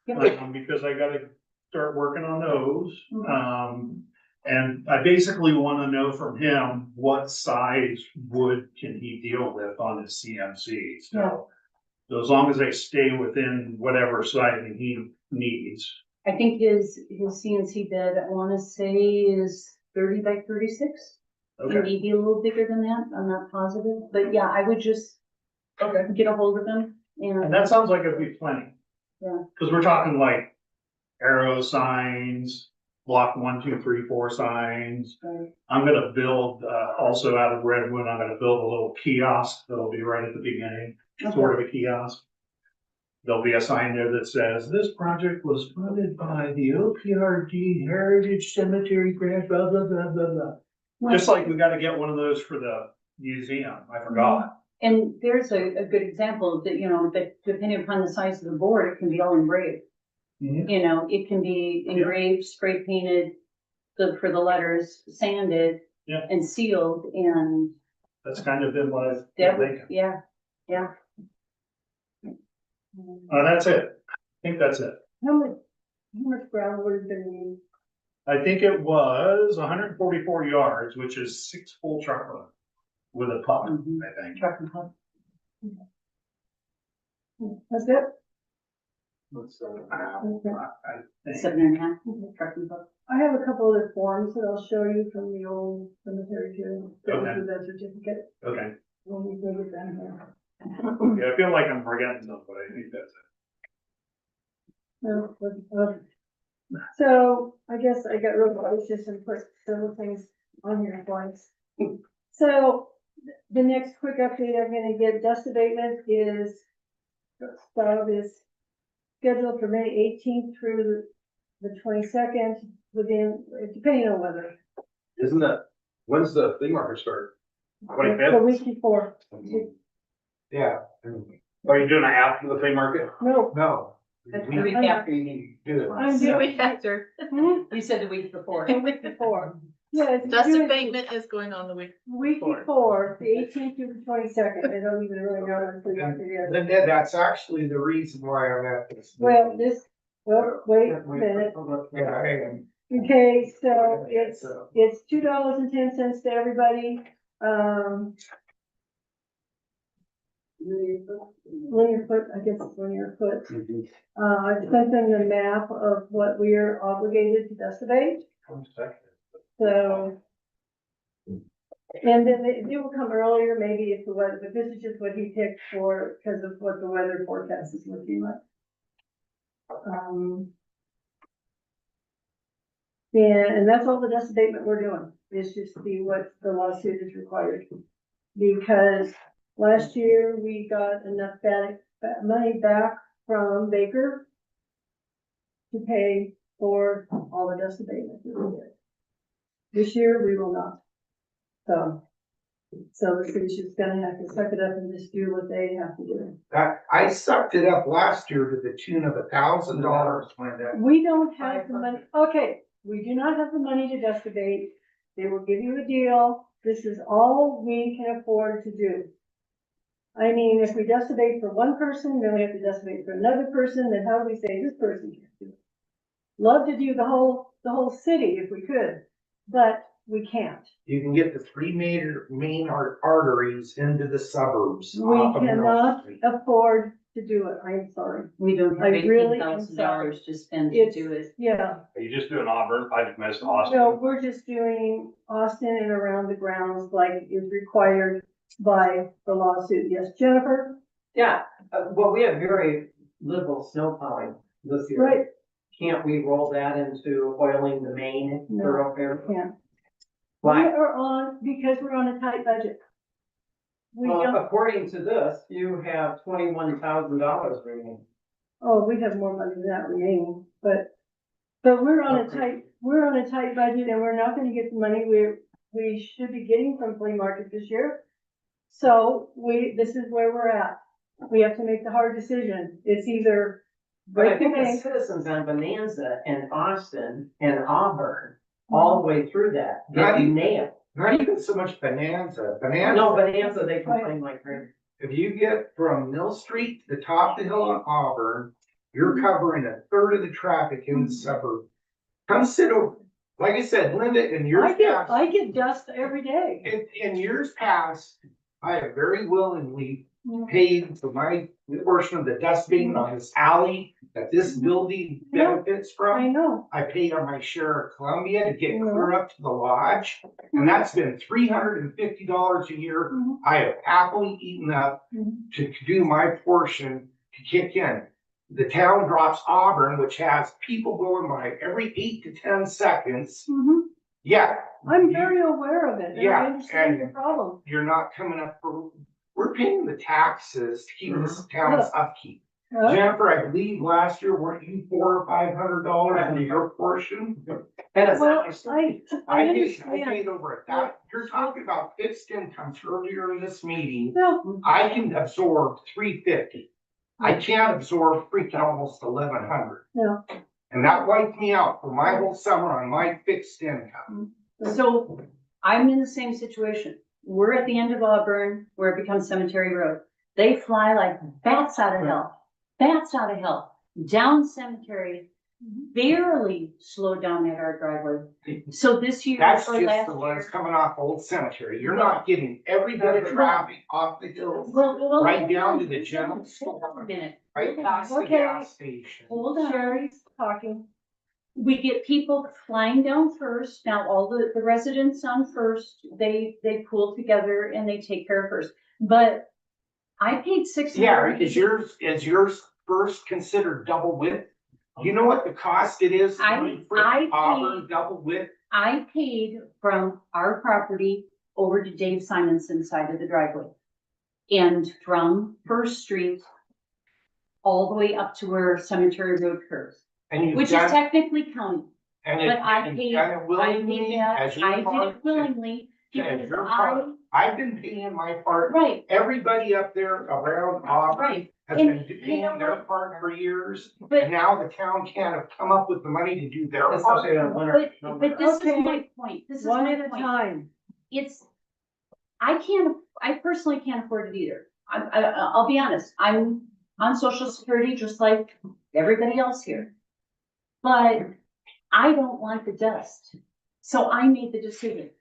Yeah. Because I gotta start working on those. Mhm. And I basically wanna know from him what size wood can he deal with on his CMC, so. So as long as they stay within whatever sizing he needs. I think his CNC bed, I wanna say is 30 by 36. Okay, Maybe a little bigger than that, I'm not positive, but yeah, I would just okay. get a hold of him And and, that sounds like it'd be plenty. Yeah. Cause we're talking like arrow signs, block 1, 2, 3, 4 signs. I'm gonna build, also out of redwood, I'm gonna build a little kiosk that'll be right at the beginning, sort of a kiosk. There'll be a sign there that says, this project was funded by the OPRD Heritage Cemetery Grant, blah, blah, blah, blah, blah. Just like we gotta get one of those for the museum, I forgot. and there's a good example that, you know, that depending upon the size of the board, it can be all engraved. Mhm. You know, it can be engraved, spray painted, for the letters, sanded. Yeah. And sealed, and That's kind of been what I've that been would, thinking. yeah. That's it. I think that's it. How much ground would have been used? I think it was 144 yards, which is 6 full truckload with a puck, Mhm. I think. Truck and hub. That's it? Let's, Okay. I think. 7.5, truck and hub. I have a couple other forms that I'll show you from the old cemetery too. Okay. With that certificate, Okay. when we go get them here. Yeah, I feel like I'm forgetting something, but I think that's it. No, so I guess I got real cautious and put several things on here at once. So the next quick update I'm gonna get, dust abatement is scheduled for May 18th through the 22nd, within, depending on weather. Isn't that, when's the flea market start? The week before. Yeah. Are you doing it after the flea market? No, No. That's we the week after you need. do it. I'm The doing week after. You said the week before. the week before. Yeah, it's Dust doing- abatement is going on the week. Week before, the 18th to the 22nd, I don't even really know what the month it is. Linda, that's actually the reason why I'm at this. Well, wait a minute. Yeah, I am. Okay, so it's $2.10 to everybody. Linear foot, I guess it's linear foot. Mhm. I've sent them the map of what we are obligated to dust abate, so. And then they will come earlier, maybe if the weather, but this is just what he picked for, because of what the weather forecast is looking like. Yeah, and that's all the dust abatement we're doing, is just see what the lawsuit is required. Because last year, we got enough money back from Baker to pay for all the dust abatement that we did. This year, we will not. So the city's just gonna have to suck it up and just do what they have to do. I sucked it up last year to the tune of $1,000. We don't have the money, okay, we do not have the money to dust abate. They will give you a deal. This is all we can afford to do. I mean, if we dust abate for one person, then we have to dust abate for another person, then how do we say this person can't do it? Love to do the whole city if we could, but we can't. You can get the three main arteries into the suburbs. We off of Mill cannot Street. afford to do it, I'm sorry. We don't I have really $18,000 to spend to It's- do it. Yeah, Are you just doing Auburn? I just missed no, Austin. we're just doing Austin and around the grounds like is required by the lawsuit. Yes, Jennifer? Yeah, well, we have very liberal snow plowing this year. Right, Can't we roll that into oiling the main No. thoroughfare? yeah. We Why? are on, because we're on a tight budget. We Well, don't, according to this, you have $21,000 remaining. oh, we have more money than that remaining, but we're on a tight budget and we're not gonna get the money we should be getting from flea market this year. So this is where we're at. We have to make the hard decision. It's either But I break the think the bank. citizens on Bonanza and Austin and Auburn, all the way through that, Not get even- nailed. Not even so much Bonanza. No, Bonanza, they complain like crazy. If you get from Mill Street to the top of the hill in Auburn, you're covering a third of the traffic in the suburb. Come sit over, like I said, Linda, in years past, I get dust every day. in years past, I have very willingly Mhm. paid for my portion of the dustbin on this alley that this building Yeah. benefits I from. know. I paid on my share of Columbia to get Mhm. clear up to the lodge, and that's been $350 a year. Mhm. I have happily eaten up Mhm. to do my portion to kick in. The town drops Auburn, which has people going by every 8 to 10 seconds. Mhm. Yeah. I'm you- very aware of it, and Yeah, I understand and- the problem. You're not coming up for, we're paying the taxes to keep this town's upkeep. Huh? Jennifer, I believe last year, weren't you $400 or $500 into your portion? And it's Well, not my story. I I understand. paid over that. You're talking about fixed incomes earlier in this meeting. No, I can absorb $350. I can't absorb freaking almost 1,100. no. And that wiped me out for my whole summer on my fixed income. So I'm in the same situation. We're at the end of Auburn where it becomes Cemetery Road. They fly like bats out of hell, down Cemetery, barely slow down at our driveway. So this year That's or just last the ones year. coming off Old Cemetery. You're not getting every bit of traffic off the hills, Well, right hold down on. to the general Hold on store, a minute. right past the Okay. gas station. Hold on. Sherry's talking. We get people flying down first. Now, all the residents on first, they pool together and they take care of first. But I paid $600. Yeah, is yours first considered double width? You know what the cost it is? to I bring frickin' Auburn paid- double width? I paid from our property over to Dave Simonson's side of the driveway. And from First Street all the way up to where Cemetery Road curves, And you've which is done, technically county. and But I you've paid, done it I willingly paid that, as your I did part- it willingly as because your I part. I've been paying my part. Right, Everybody up there around Auburn right. has And been you know paying their what? part for years. But, And now the town can't have come up with the money to do their part. Especially on winter. but this is Okay. my point. This is One my at a point. time. It's, I personally can't afford it either. I'll be honest, I'm on social security just like everybody else here. But I don't want the dust, so I made the decision.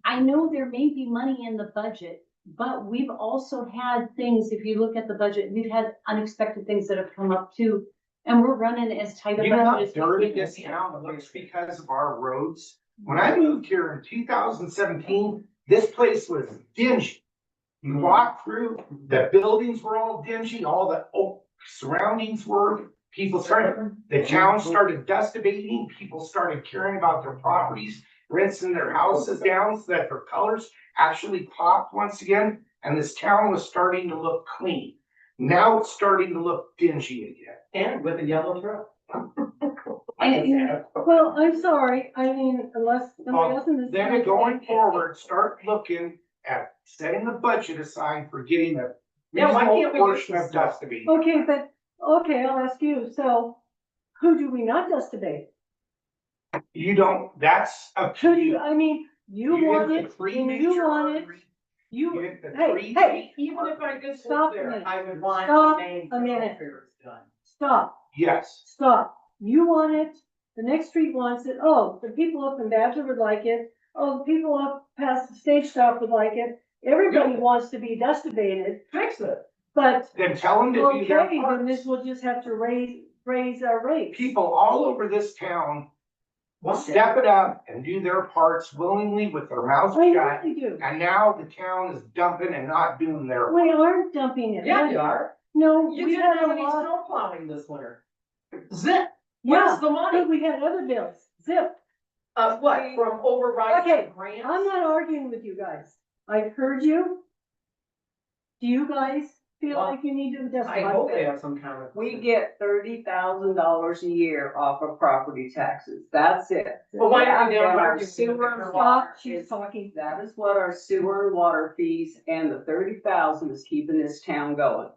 I know there may be money in the budget, but we've also had things, if you look at the budget, we've had unexpected things that have come up too. And we're running as tight a You know how budget as we dirty can. this town looks because of our roads? When I moved here in 2017, this place was dingy. You walk through, the buildings were all dingy, all the surroundings were, the town started dust abating, people started caring about their properties, rinsing their houses down so that their colors actually popped once again, and this town was starting to look clean. Now it's starting to look dingy again. And with a yellow truck. Well, I'm sorry, I mean, unless somebody else in this. Then going forward, start looking at setting the budget aside for getting a Yeah, why reasonable can't we portion get of this stuff? dust abatement. Okay, but, okay, I'll ask you, so who do we not dust abate? You don't, that's up Who to do you, you. I mean, you get want the it, three and you major want it, arteries, you, you get the hey, three- hey, Even if I just Stop live a there, minute. I would want Stop main a minute. thoroughfares done. stop, Yes, stop. You want it, the next street wants it, oh, the people up in Badger would like it, oh, the people up past the stage stop would like it. Everybody wants to be dust abated, Fix it. but, then tell them to do their okay, then this part. will just have to raise our rates. People all over this town will Want it. step it up and do their parts willingly with their mouths I know shut. they do. And now the town is dumping and not doing their. We aren't dumping it. Yeah, you are. No, You we didn't had have a any lot, snow plowing this winter. Zip. yeah, Where's the money? but we had other bills, zip. What, from overriding Okay, grants? I'm not arguing with you guys. I've heard you. Do you guys feel Well, like you need to I justify hope they that? have some kind of. We get $30,000 a year off of property taxes. That's it. Well, why are we And down our arguing with sewer the and Stop, water she's is- talking. That is what our sewer and water fees and the 30,000 is keeping this town going.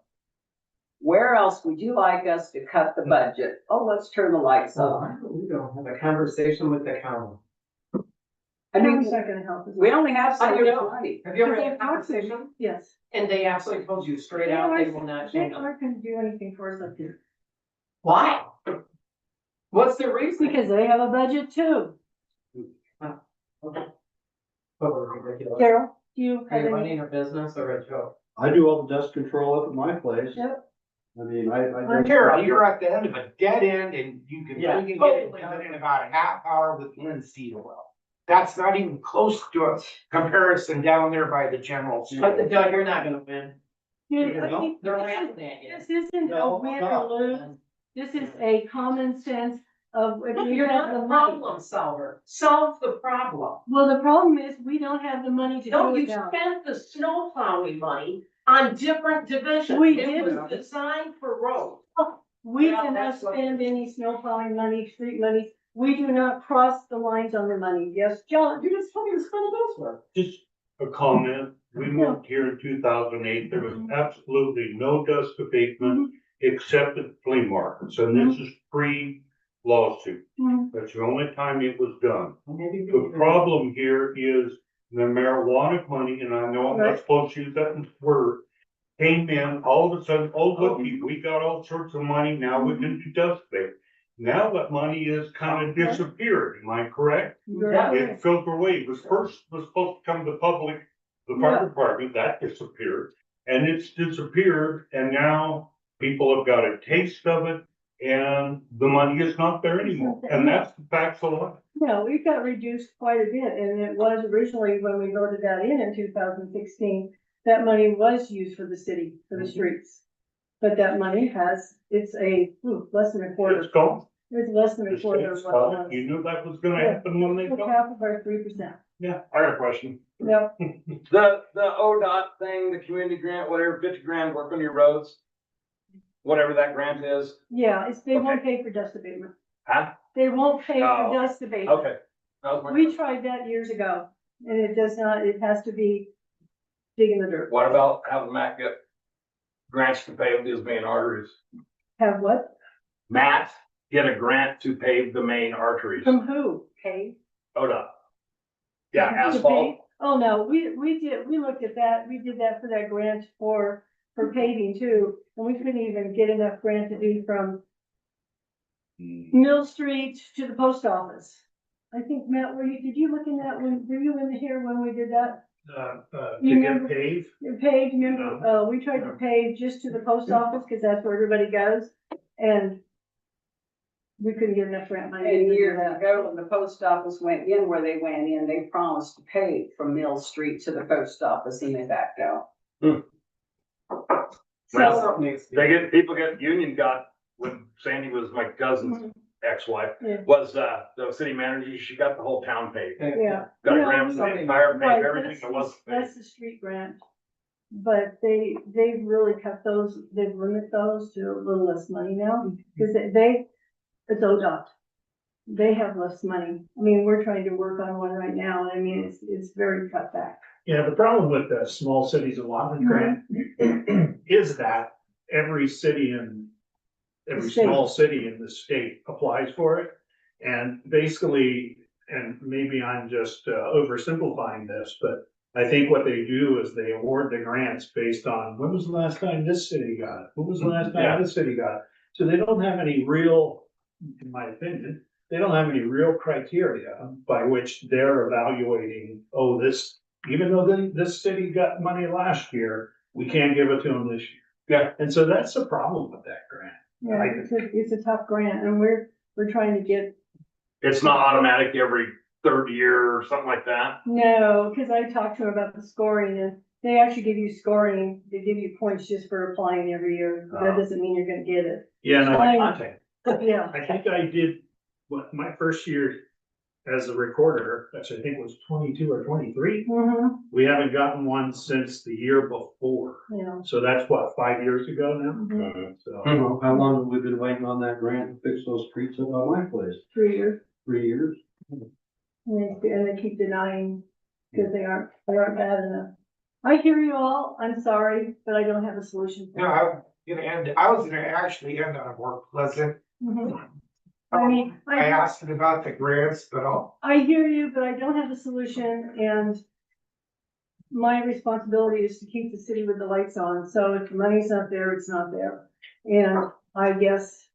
Where else would you like us to cut the budget? Oh, let's turn the lights on. We don't have a conversation with the county. I mean, How's that gonna help us? we only have so I much know. money. Have you ever But had they a conversation? Yes. And they absolutely told you straight out they will not They change it. aren't gonna do anything for us up here, Why? What's the reason? because they have a budget too. Totally ridiculous. Carol, do you Are have you any? running a business or a joke? I do all the dust control up at my place. Yep. I mean, I. I'm Carol, you're at the end of a dead end and you can, Yeah, you can get totally. it done in about a half hour with linseed oil. That's not even close to a comparison down there by the general But the store. Doug, you're not gonna win. Dude, I think They're this laughing at you. is- this isn't a No, win no. or lose, this is a common sense of if we You're have not the a money. problem solver. Solve the problem. Well, the problem is, we don't have the money to No, do you it now. spent the snow plowing money on different divisions. We It didn't. was designed for roads. We Well, do not that's what- spend any snow plowing money, street money, we do not cross the lines on the money, yes, John? You just told me to spend it elsewhere. Just a comment, we moved here in 2008, there was absolutely no dust abatement except at flea markets, and this is pre-lawsuit. Mhm. That's the only time it was done. Maybe The problem here is the marijuana money, and I know I'm Right. not supposed to use that word, came in, all of a sudden, oh, looky, we got all sorts of money, now we can do dust abate. Now that money has kind of disappeared, am I correct? You're Yeah. right. It filtered away, it was first, was supposed to come to public, the Yeah. fire department, that disappeared. And it's disappeared, and now people have got a taste of it, and the money is not there anymore, and that's the facts of life. No, it got reduced quite a bit, and it was originally, when we voted that in 2016, that money was used for the city, for the streets. But that money it's less than a quarter, It's gone. it's less than a The quarter of state's what it gone. was. You knew that was gonna Yeah. happen when they Took go. half of our 3%, Yeah. I got a question. yep, The ODOT thing, the community grant, whatever, 50 grand, work on your roads. Whatever that grant is. yeah, they won't Okay. pay for dust abatement. Huh? They won't pay for Oh, dust abatement. Okay. That was my We question. tried that years ago. and it does not, it has to be digging the dirt. What about having Matt get grants to pave these main arteries? Have what? Matt get a grant to pave the main arteries. From who? Pay? ODOT. Yeah, To asphalt. pay? Oh, no, we looked at that, we did that for that grant for paving too, and we couldn't even get enough grant to do from Mill Street to the post office. I think, Matt, did you look in that when, were you in here when we did that? To You get remember? paved, You paid, remember, we tried to pay just to the post office, cause that's where everybody goes, and we couldn't get enough grant money. to And do years that. ago, when the post office went in where they went in, they promised to pay from Mill Street to the post office and they backed out. Well, So, Something needs to be. people get, Union got, when Sandy was my cousin's ex-wife, Yeah. was, the city manager, she got the whole town paved. yeah. Got a No, grant for the we- entire, Right, paved everything that wasn't that's paved. the street grant. But they've really cut those, they've limited those to a little less money now, because it's ODOT. They have less money. I mean, we're trying to work on one right now, and I mean, it's very cut back. yeah, the problem with the small cities allotment grant is that every city and every state. small city in the state applies for it. And basically, and maybe I'm just oversimplifying this, but I think what they do is they award the grants based on, when was the last time this city got it? When was the last Yeah. time this city got it? So they don't have any real, in my opinion, they don't have any real criteria by which they're evaluating, oh, this, even though this city got money last year, we can't give it to them this year. Yeah. And so that's the problem with that grant. Yeah, it's a tough grant, and we're trying to get, It's not automatic every third year or something like that. no, because I talked to them about the scoring, and they actually give you scoring, they give you points just for applying every year. That doesn't mean you're gonna get it. Yeah, and Fine. Contact. Yeah, I think I did, my first year as a recorder, which I think was 22 or 23. We haven't gotten one since the year before. yeah. So that's what, 5 years ago now? Mhm. So, How long have we been waiting on that grant to fix those streets up by my place? 3 years, 3 years? and they keep denying, because they aren't bad enough. I hear you all, I'm sorry, but I don't have a solution. for No, it. I was gonna actually end on a more pleasant. Mhm. I mean, I asked about the grants, but I hear you, but I don't have a solution, and my responsibility is to keep the city with the lights on, so if the money's not there, it's not there. And I guess.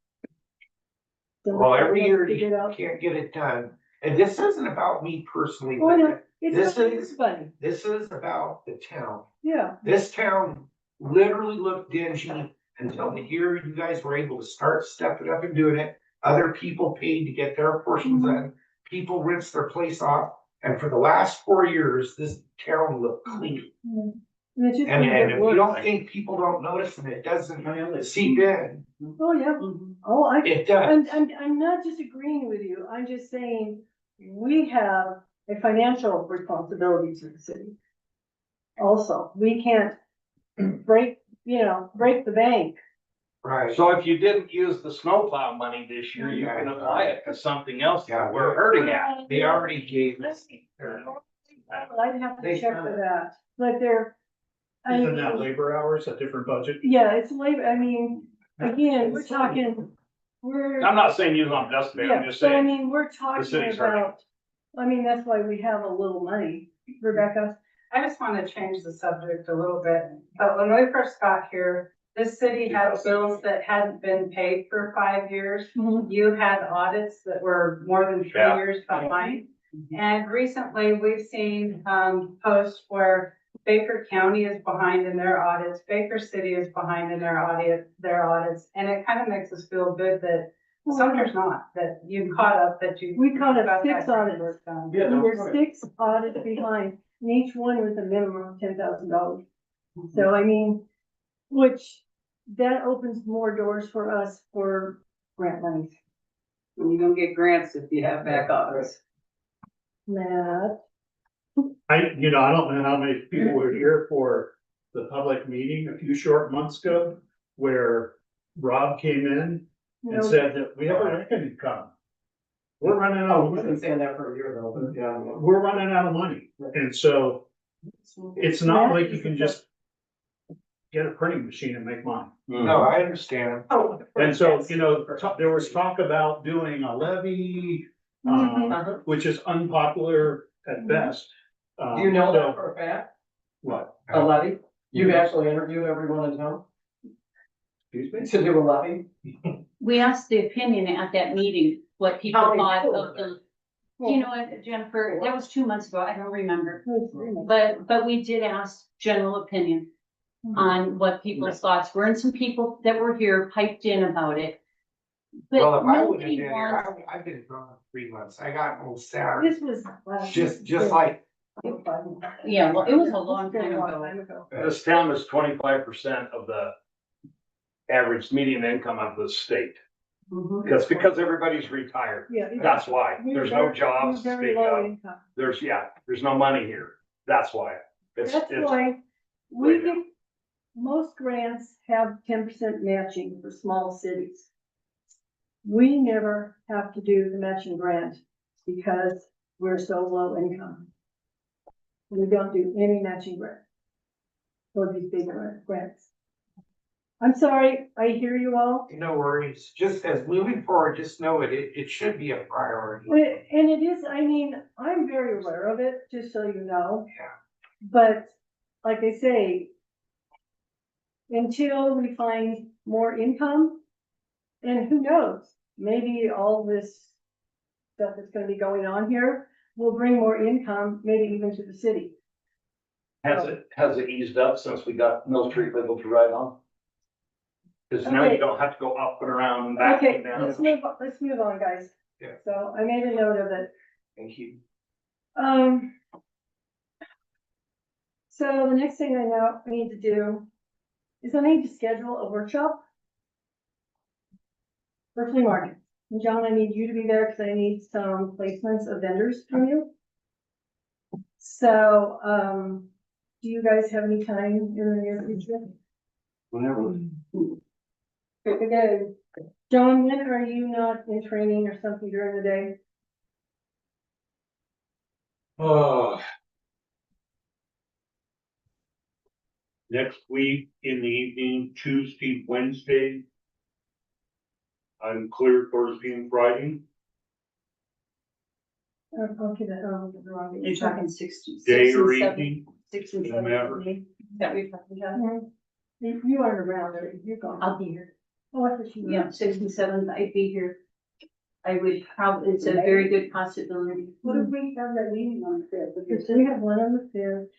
well, every year Figure it you out. can't get it done. And this isn't about me personally, Oh, no, but it's this not is- funny, this is about the town. yeah. This town literally looked dingy until the year you guys were able to start stepping up and doing it. Other people paid to get their portions done. People rinsed their place off. And for the last 4 years, this town looked clean. And it's just And gonna if get you worse. don't think people don't notice and it doesn't seep in, Oh, yeah, oh, it does. I'm not just agreeing with you, I'm just saying, we have a financial responsibility to the city. Also, we can't break the bank. Right. So if you didn't use the snowplow money this year, you can apply it to something else that we're hurting at. They already gave us. I'd have to check for that, but isn't that labor hours, a different budget? yeah, it's labor, I mean, again, we're talking, I'm not saying use on dustpan, I'm yeah, just but I saying, mean, we're talking city's hurting. about, I mean, that's why we have a little money, Rebecca. I just want to change the subject a little bit, but when we first got here, this city had bills that hadn't been paid for 5 years. You had audits that were more than 3 Yeah. years behind. And recently, we've seen, posts where Baker County is behind in their audits, Baker City is behind in their audits, and it kind of makes us feel good that Sumner's not, that you caught up, that you. We caught up got that 6 audits. work done. Yeah. We were 6 audits behind, and each one was a minimum of $10,000. So I mean, which, that opens more doors for us for grant money. And you're gonna get grants if you have back office. Matt, I don't know how many people were here for the public meeting a few short months ago, where Rob came in you and know, said that we have a reckoning coming. We're running out of We've been money. saying that for a year though, but yeah. We're running out of money. And so it's not like you can just get a printing machine and make money. No, I understand. And so, you know, there was talk about doing a levy, which is unpopular at best. Do you know so- that for a fact? What? A levy? You've actually interviewed everyone in town Excuse me? to do a levy? We asked the opinion at that meeting, what people How many thought people of the, you know what, Jennifer, that was 2 months ago, I don't remember. Oh, But we did ask general opinion on what people's thoughts were, and some people that were here piped in about it. Well, But if I would have nobody been wants, here, I've been gone 3 months. I got no salary. This was. Just like, yeah, well, it was a long time ago. This town is 25% of the average median income of the state. Because everybody's retired. Yeah. That's why. There's no jobs to Very speak low of. income. There's no money here. That's why. That's It's, why we right now. get, most grants have 10% matching for small cities. We never have to do the matching grant because we're so low income. We don't do any matching grant for these big grants. I'm sorry, I hear you all. no worries, just as moving forward, just know it should be a priority. And it is, I mean, I'm very aware of it, just so you know. Yeah. But like I say, until we find more income, and who knows, maybe all this stuff that's gonna be going on here will bring more income, maybe even to the city. has it eased up since we got Mill Street legal to ride on? Because now Okay. you don't have to go up and around and back Okay, and down. let's move on, guys. Yeah. So I made a note of it. Thank you. So the next thing I need to do is I need to schedule a workshop for flea market. And John, I need you to be there because I need some placements of vendors from you. So, do you guys have any time in the near future? Whenever. Okay. John, when are you not in training or something during the day? Oh. Next week in the evening, Tuesday, Wednesday. I'm clear Thursday and Friday, Okay, the wrong. You're talking 60. day or 6 and 7, evening. 6 and doesn't 7. matter. Is that what you're talking about? Mhm. You aren't around, you're gone. I'll be here. Oh, I thought you were. Yeah, 6 and 7, I'd be here. I would probably, it's a very good possibility. What if we have that meeting on the fifth? Because we have one on the fifth.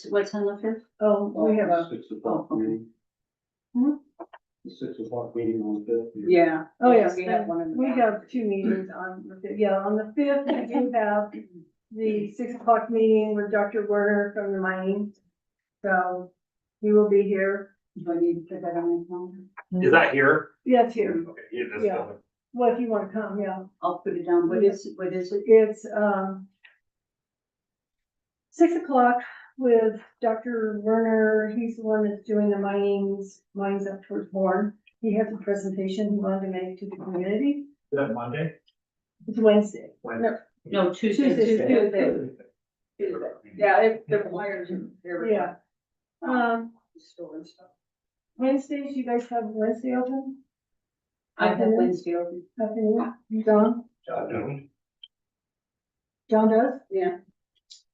What's on the 5th? Oh, we have a, 6 o'clock meeting. Hmm? The 6 o'clock meeting on the 5th. Yeah. oh, yes, We have one in the we back. have 2 meetings on the fifth. Yeah, on the fifth, we do have the 6 o'clock meeting with Dr. Werner from the mining. So he will be here. Do I need to put that on my phone? Is that here? Yeah, it's here. Okay, yeah, that's Yeah. good. Well, if you want to come, yeah. I'll put it down. What is it? It's, 6 o'clock with Dr. Werner. He's the one that's doing the mines up towards Bourne. He has a presentation he wanted to make to the community. Is that Monday? It's Wednesday. Wednesday. No, Tuesday. Tuesday. Yeah, the flyers are there. Yeah. Store and stuff. Wednesdays, you guys have Wednesday open? I have Wednesday open. Afternoon, John? Afternoon. John does? Yeah.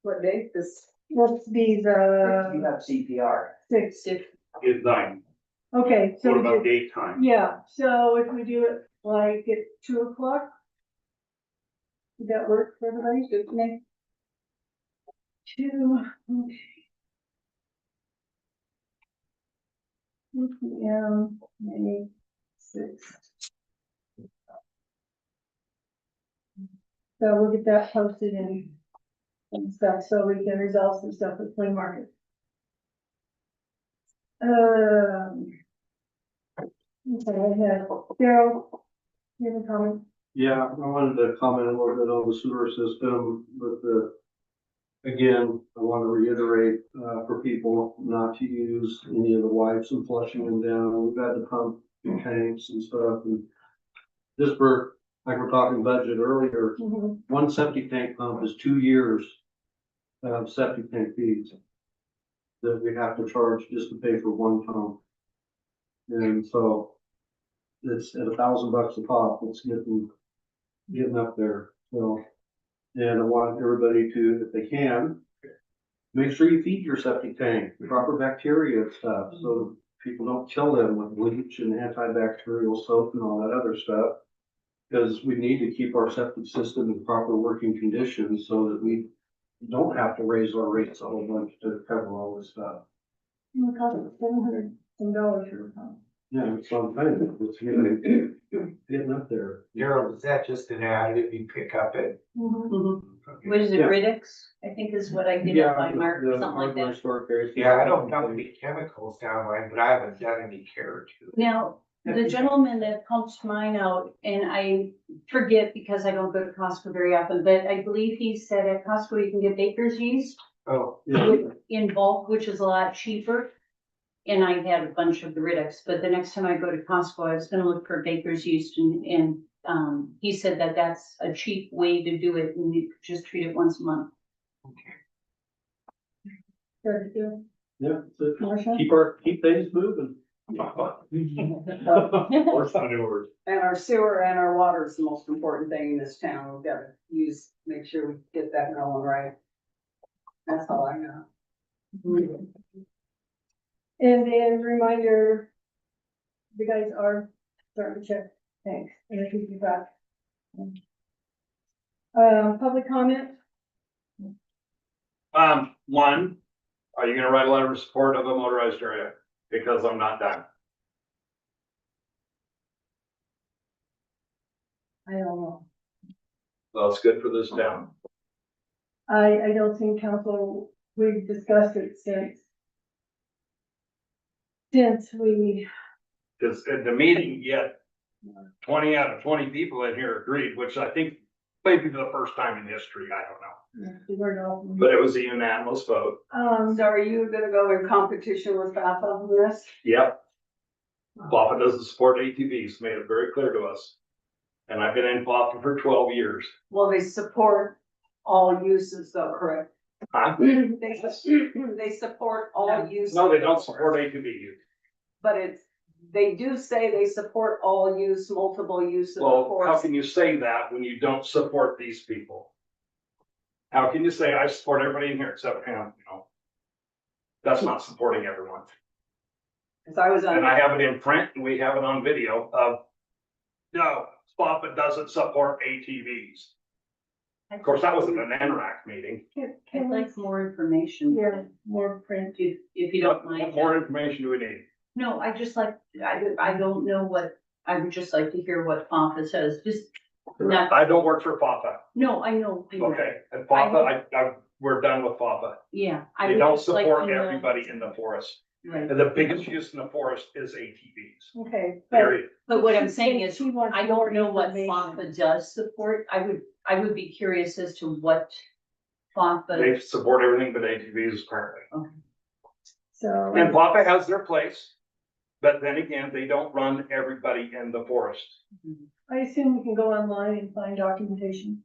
What day? This. Let's be You the have CPR. 6th. At 9. Okay, so What we about do, daytime? yeah, so if we do it like at 2 o'clock? Would that work for everybody? Good for me. 2, okay. 2 p.m., May 6th. So we'll get that posted and stuff, so we can resolve some stuff with flea market. Okay, I had, Daryl, you have a comment? Yeah, I wanted to comment a little bit on the sewer system, but again, I want to reiterate, for people not to use any of the wipes and flushing them down. We've had to pump the tanks and stuff and just for, like we're talking budget earlier, Mhm. one septic tank pump is 2 years of septic tank fees that we have to charge just to pay for one pump. And so it's at $1,000 a pop, it's getting up there, so. And I want everybody to, if they can, make sure you feed your septic tank, proper bacteria and stuff, so people don't kill them with bleach and antibacterial soap and all that other stuff. Because we need to keep our septic system in proper working conditions so that we don't have to raise our rates a whole bunch to cover all this stuff. It cost $700 for a pump. Yeah, it's on time, it's getting up there. Daryl, is that just an additive you pick up at? Mhm. What is it, Yeah. Riddick's? I think is what I did at my mark, or the something like hardware that. store carries- Yeah, I don't dump any chemicals down mine, but I haven't done any care to it. Now, the gentleman that pumped mine out, and I forget because I don't go to Costco very often, but I believe he said at Costco you can get baker's yeast Oh, Yeah, in bulk, which is a lot cheaper. And I had a bunch of the Riddick's, but the next time I go to Costco, I was gonna look for baker's yeast and he said that that's a cheap way to do it and you just treat it once a month. Very good. yeah, so Marcia? keep things moving. Horse manure. And our sewer and our water is the most important thing in this town. We've got to make sure we get that going right. That's all I know. And then reminder, the guys are starting to check tanks, and I keep you back. Public comment? One, are you gonna write a letter of support of a motorized area? Because I'm not done. I don't know. So it's good for this town. I don't think council, we've discussed it since we, Cause at the meeting, yet 20 out of 20 people in here agreed, which I think maybe for the first time in history, I don't know. we were not. But it was a unanimous vote. So are you gonna go in competition with FAFSA on this? Yep. FAFA doesn't support ATVs, made it very clear to us. And I've been in FAFA for 12 years. Well, they support all uses though, correct? Huh? They support all uses. No, they don't support ATV use. But they do say they support all use, multiple uses of Well, how forest. can you say that when you don't support these people? How can you say I support everybody in here except him, you know? That's not supporting everyone. Cause I was on. And I have it in print and we have it on video of, no, FAFA doesn't support ATVs. Of course, that wasn't an NRAC meeting. Can I'd we, like more information. yeah, more print. If you don't What mind. more information do we need? No, I just like, I don't know what, I would just like to hear what FAFA says, just not, I don't work for FAFA. no, I know. Okay, and FAFA, we're done with FAFA. Yeah. I They would don't just like support to know- everybody in the forest. Right. And the biggest use in the forest is ATVs, Okay, but period. But what I'm saying is, She wants I more don't know what information. FAFA does support. I would be curious as to what FAFA, They support everything but ATVs apparently. So. And FAFA has their place, but then again, they don't run everybody in the forest. I assume we can go online and find documentation.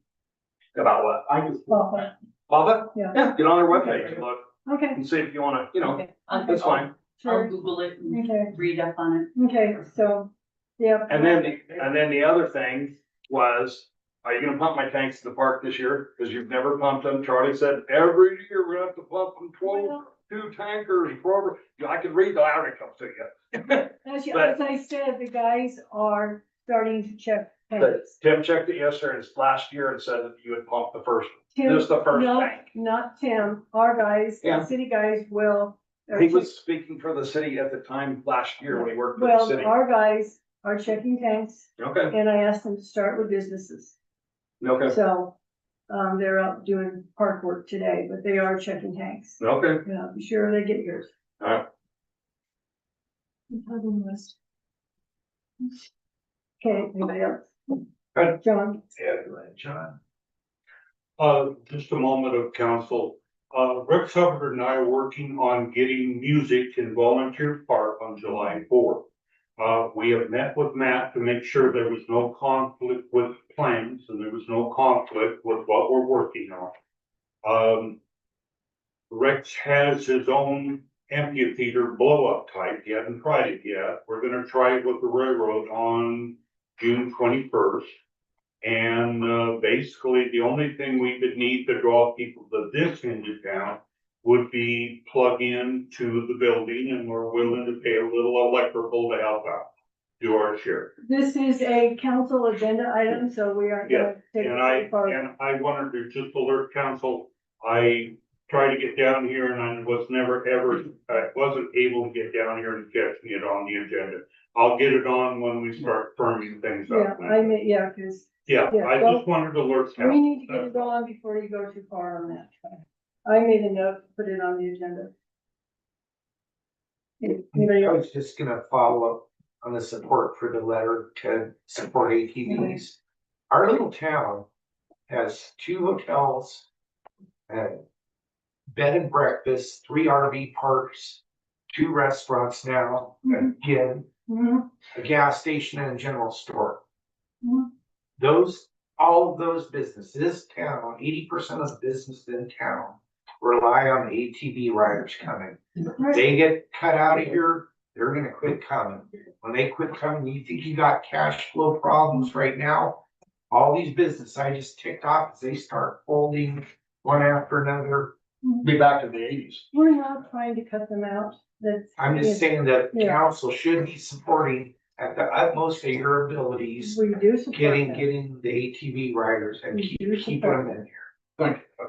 About what? Papa. FAFA? Yeah. Get on their webpage and look Okay, and see if you wanna, you know, okay, I'll that's fine. I'll sure, Google it and okay, read up on it. okay, so, yeah. And then the other thing was, are you gonna pump my tanks to the park this year? Cause you've never pumped them. Charlie said, every year we're gonna have to pump them 2 tankers, forever. I could read the article to you. As I said, the guys are starting to check But tanks. Tim checked it yesterday, it's last year and said that you had pumped the first, Tim- just the first no, tank. Not Tim, our guys, Yeah. the city guys will. He was speaking for the city at the time last year when he worked for the Well, city. our guys are checking tanks, Okay, and I asked them to start with businesses. okay, So, they're out doing park work today, but they are checking tanks. okay. Yeah, be sure they get yours. Alright. Okay, anybody else? Good. John? Yeah, John. Just a moment of council. Rex Hubbard and I are working on getting music in Volunteer Park on July 4th. We have met with Matt to make sure there was no conflict with plans and there was no conflict with what we're working on. Rex has his own amphitheater blow-up type. He hasn't tried it yet. We're gonna try it with the railroad on June 21st. And basically, the only thing we would need to draw people to this end of town would be plug in to the building, and we're willing to pay a little electrical to help out, do our share. This is a council agenda item, so we aren't gonna take And it far. I wanted to just alert council, I tried to get down here and I was never ever, I wasn't able to get down here and catching it on the agenda. I'll get it on when we start firming things Yeah, up. I mean, yeah, cause Yeah, yeah, I well, just wanted to alert council. we need to get it on before you go too far on that. I made a note, to put it on the agenda. Anybody I else? was just gonna follow up on the support for the letter to support ATVs. Our little town has 2 hotels, bed and breakfast, 3 RV parks, 2 restaurants now, again, Mhm. a gas station and a general store. Mhm. All of those businesses, this town, 80% of the businesses in town rely on the ATV riders coming. Right. They get cut out of here, they're gonna quit coming. When they quit coming, you think you got cash flow problems right now? All these businesses I just ticked off, as they start folding one after another. Be back to the 80s. We're not trying to cut them out, that's. I'm just saying that Yeah. council should be supporting at the utmost of your abilities, We do support that. getting the ATV riders and We do keep support them in here. Thank you.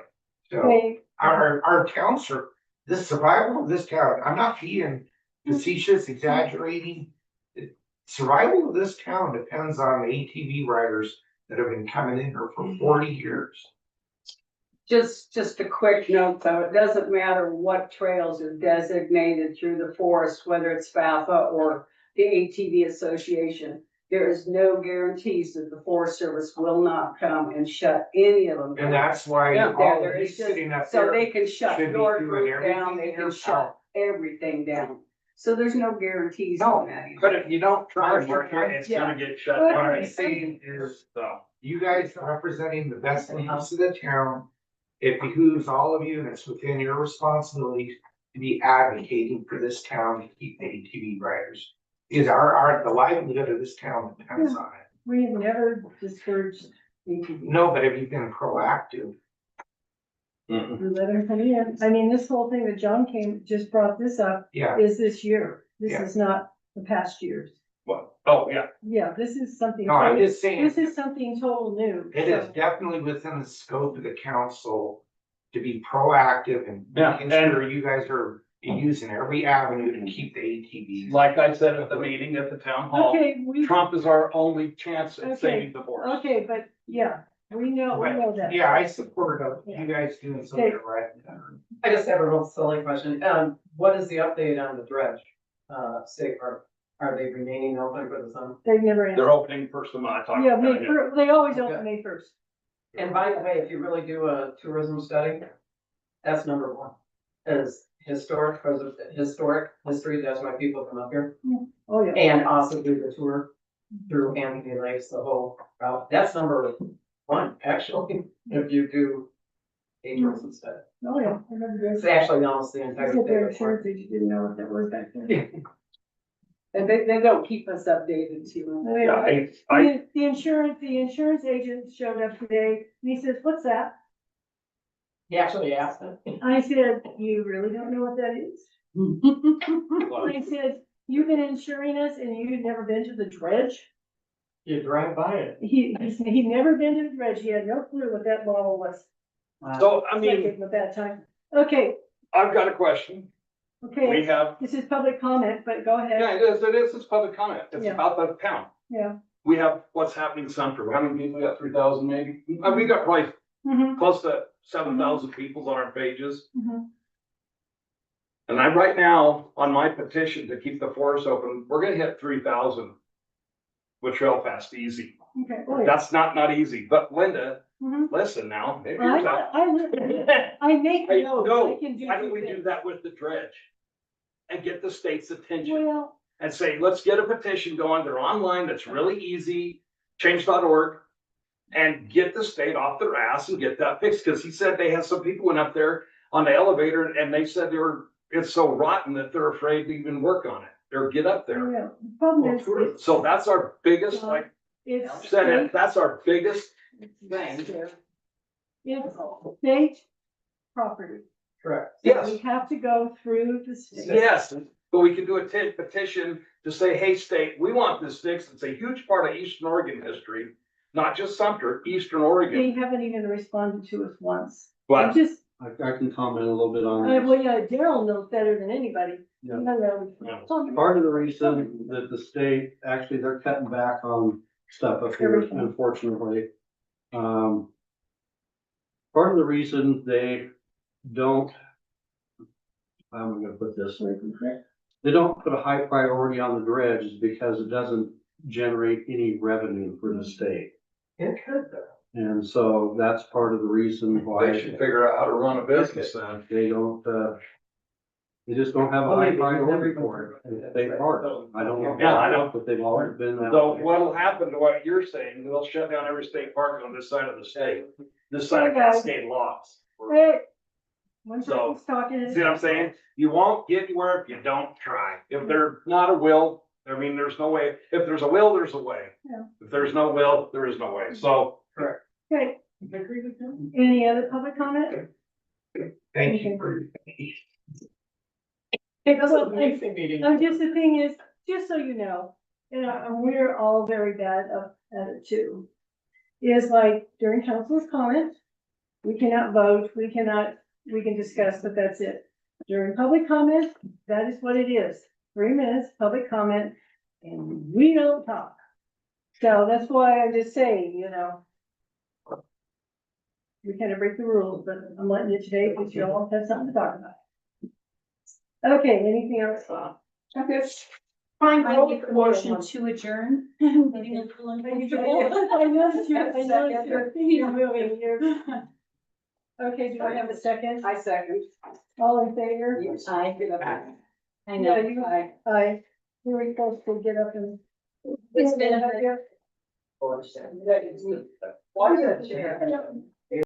So Okay, our towns are, the survival of this town, I'm not being facetious, exaggerating. Survival of this town depends on the ATV riders that have been coming in here for 40 years. Just a quick note, though, it doesn't matter what trails are designated through the forest, whether it's FAFA or the ATV Association. There is no guarantees that the Forest Service will not come and shut any of them. And that's why Yeah, all there of is these just, sitting up so there they can shut should be your doing group down, they everything in can their shut power. everything down. So there's no guarantees No, on that. either. But if you don't try and work it, it's gonna get shut What down. I'm saying is, So, you guys representing the best interests of the town. It behooves all of you, and it's within your responsibility to be advocating for this town to keep the ATV riders. Because the livelihood of this town depends on it. we have never discouraged ATV. No, but have you been proactive? We let them come in. I mean, this whole thing that John just brought this up Yeah, is this year. This Yeah. is not the past years. what? Oh, yeah. Yeah, this is something. no, I'm total- just saying, This is something total new. it is so- definitely within the scope of the council to be proactive and Yeah, making sure you guys are using every avenue to keep the ATVs. Like I said at the meeting at the town hall, Okay, we, Trump is our only chance Okay. at saving the forest. okay, but yeah, we know that. Yeah, I support you guys doing something right. I just have a real silly question. What is the update on the dredge, state park? Are they remaining open for the summer? They've never. They're opening first of March. Yeah, they always open May 1st. And by the way, if you really do a tourism study, that's number 1. Is historic, because of historic history, that's why people come up here. Oh, yeah. And also do the tour through Anthony Lakes, the whole route. That's number 1, actually, if you do a tourism study. Oh, yeah. I remember this. It's actually almost the I entire said their state. report. insurance agent didn't know what that was back then. And they don't keep us updated too much. Anyway, I, The insurance agent showed up today and he says, "What's that?" He actually asked it. I said, "You really don't know what that is?" I said, "You've been insuring us and you've never been to the dredge?" You drive by it. He'd never been to the dredge. He had no clue what that bottle was. so, I I mean, gave him a bad time. Okay, I've got a question. We okay, have, this is public comment, but go ahead. yeah, it's public comment. It's Yeah. about the town. Yeah. We have what's happening in Central. How many people? We got 3,000 maybe. We got probably Mhm, close to 7,000 people on our pages. mhm. And I, right now, on my petition to keep the forest open, we're gonna hit 3,000 with Trail Fast easy. Okay, oh, yeah. That's not easy, but Linda, Mhm. listen now. It I, hears out. I make Hey, notes, no, I can do. why don't two we do things. that with the dredge? And get the state's attention. Well, and say, let's get a petition going. They're online. That's really easy. Change.org. And get the state off their ass and get that fixed. Cause he said they had some people went up there on the elevator and they said it's so rotten that they're afraid to even work on it or get up there. Yeah, the problem is, So that's our biggest, like it's. said, it. That's our biggest Thing. It's state property. Correct. Yes. We have to go through the state. Yes, but we can do a petition to say, hey, state, we want this fixed. It's a huge part of Eastern Oregon history, not just Sumter, Eastern They Oregon. haven't even responded to us once. But I just, I can comment a little bit on well, this. yeah, Daryl knows better than anybody. Yeah. Yeah. Part of the reason that the state, actually, they're cutting back on stuff up here, Everything. unfortunately. Part of the reason they don't, how am I gonna put this? They don't put a high priority on the dredge is because it doesn't generate any revenue for the state. It could though. And so that's part of the reason why they should figure out how to run a business then. they don't, they just don't have a high priority for it. It's state park. I don't know. Yeah, I know. But they've always been that So way. what'll happen to what you're saying, they'll shut down every state park on this side of the state, this side of Hey, guys. Cascade Locks. Hey, one So, person's talking. See what I'm saying? You won't get anywhere if you don't try. If there's not a will, I mean, there's no way. If there's a will, there's a way. Yeah. If there's no will, there is no way. So. Okay, any other public comment? Thank you for your. Just the thing is, just so you know, and we're all very bad at it too. Is like during council's comment, we cannot vote, we can discuss, but that's it. During public comment, that is what it is. 3 minutes, public comment, and we don't talk. So that's why I just say, we kind of break the rules, but I'm letting you today because you all have something to talk about. Okay, anything else? Okay. Fine. I make a motion to adjourn. I noticed you're moving here. Okay, do I have a second? I second. All in favor? I Yeah, know. you, I, you were supposed to get up and. It's been a- Yeah. Why is that chair?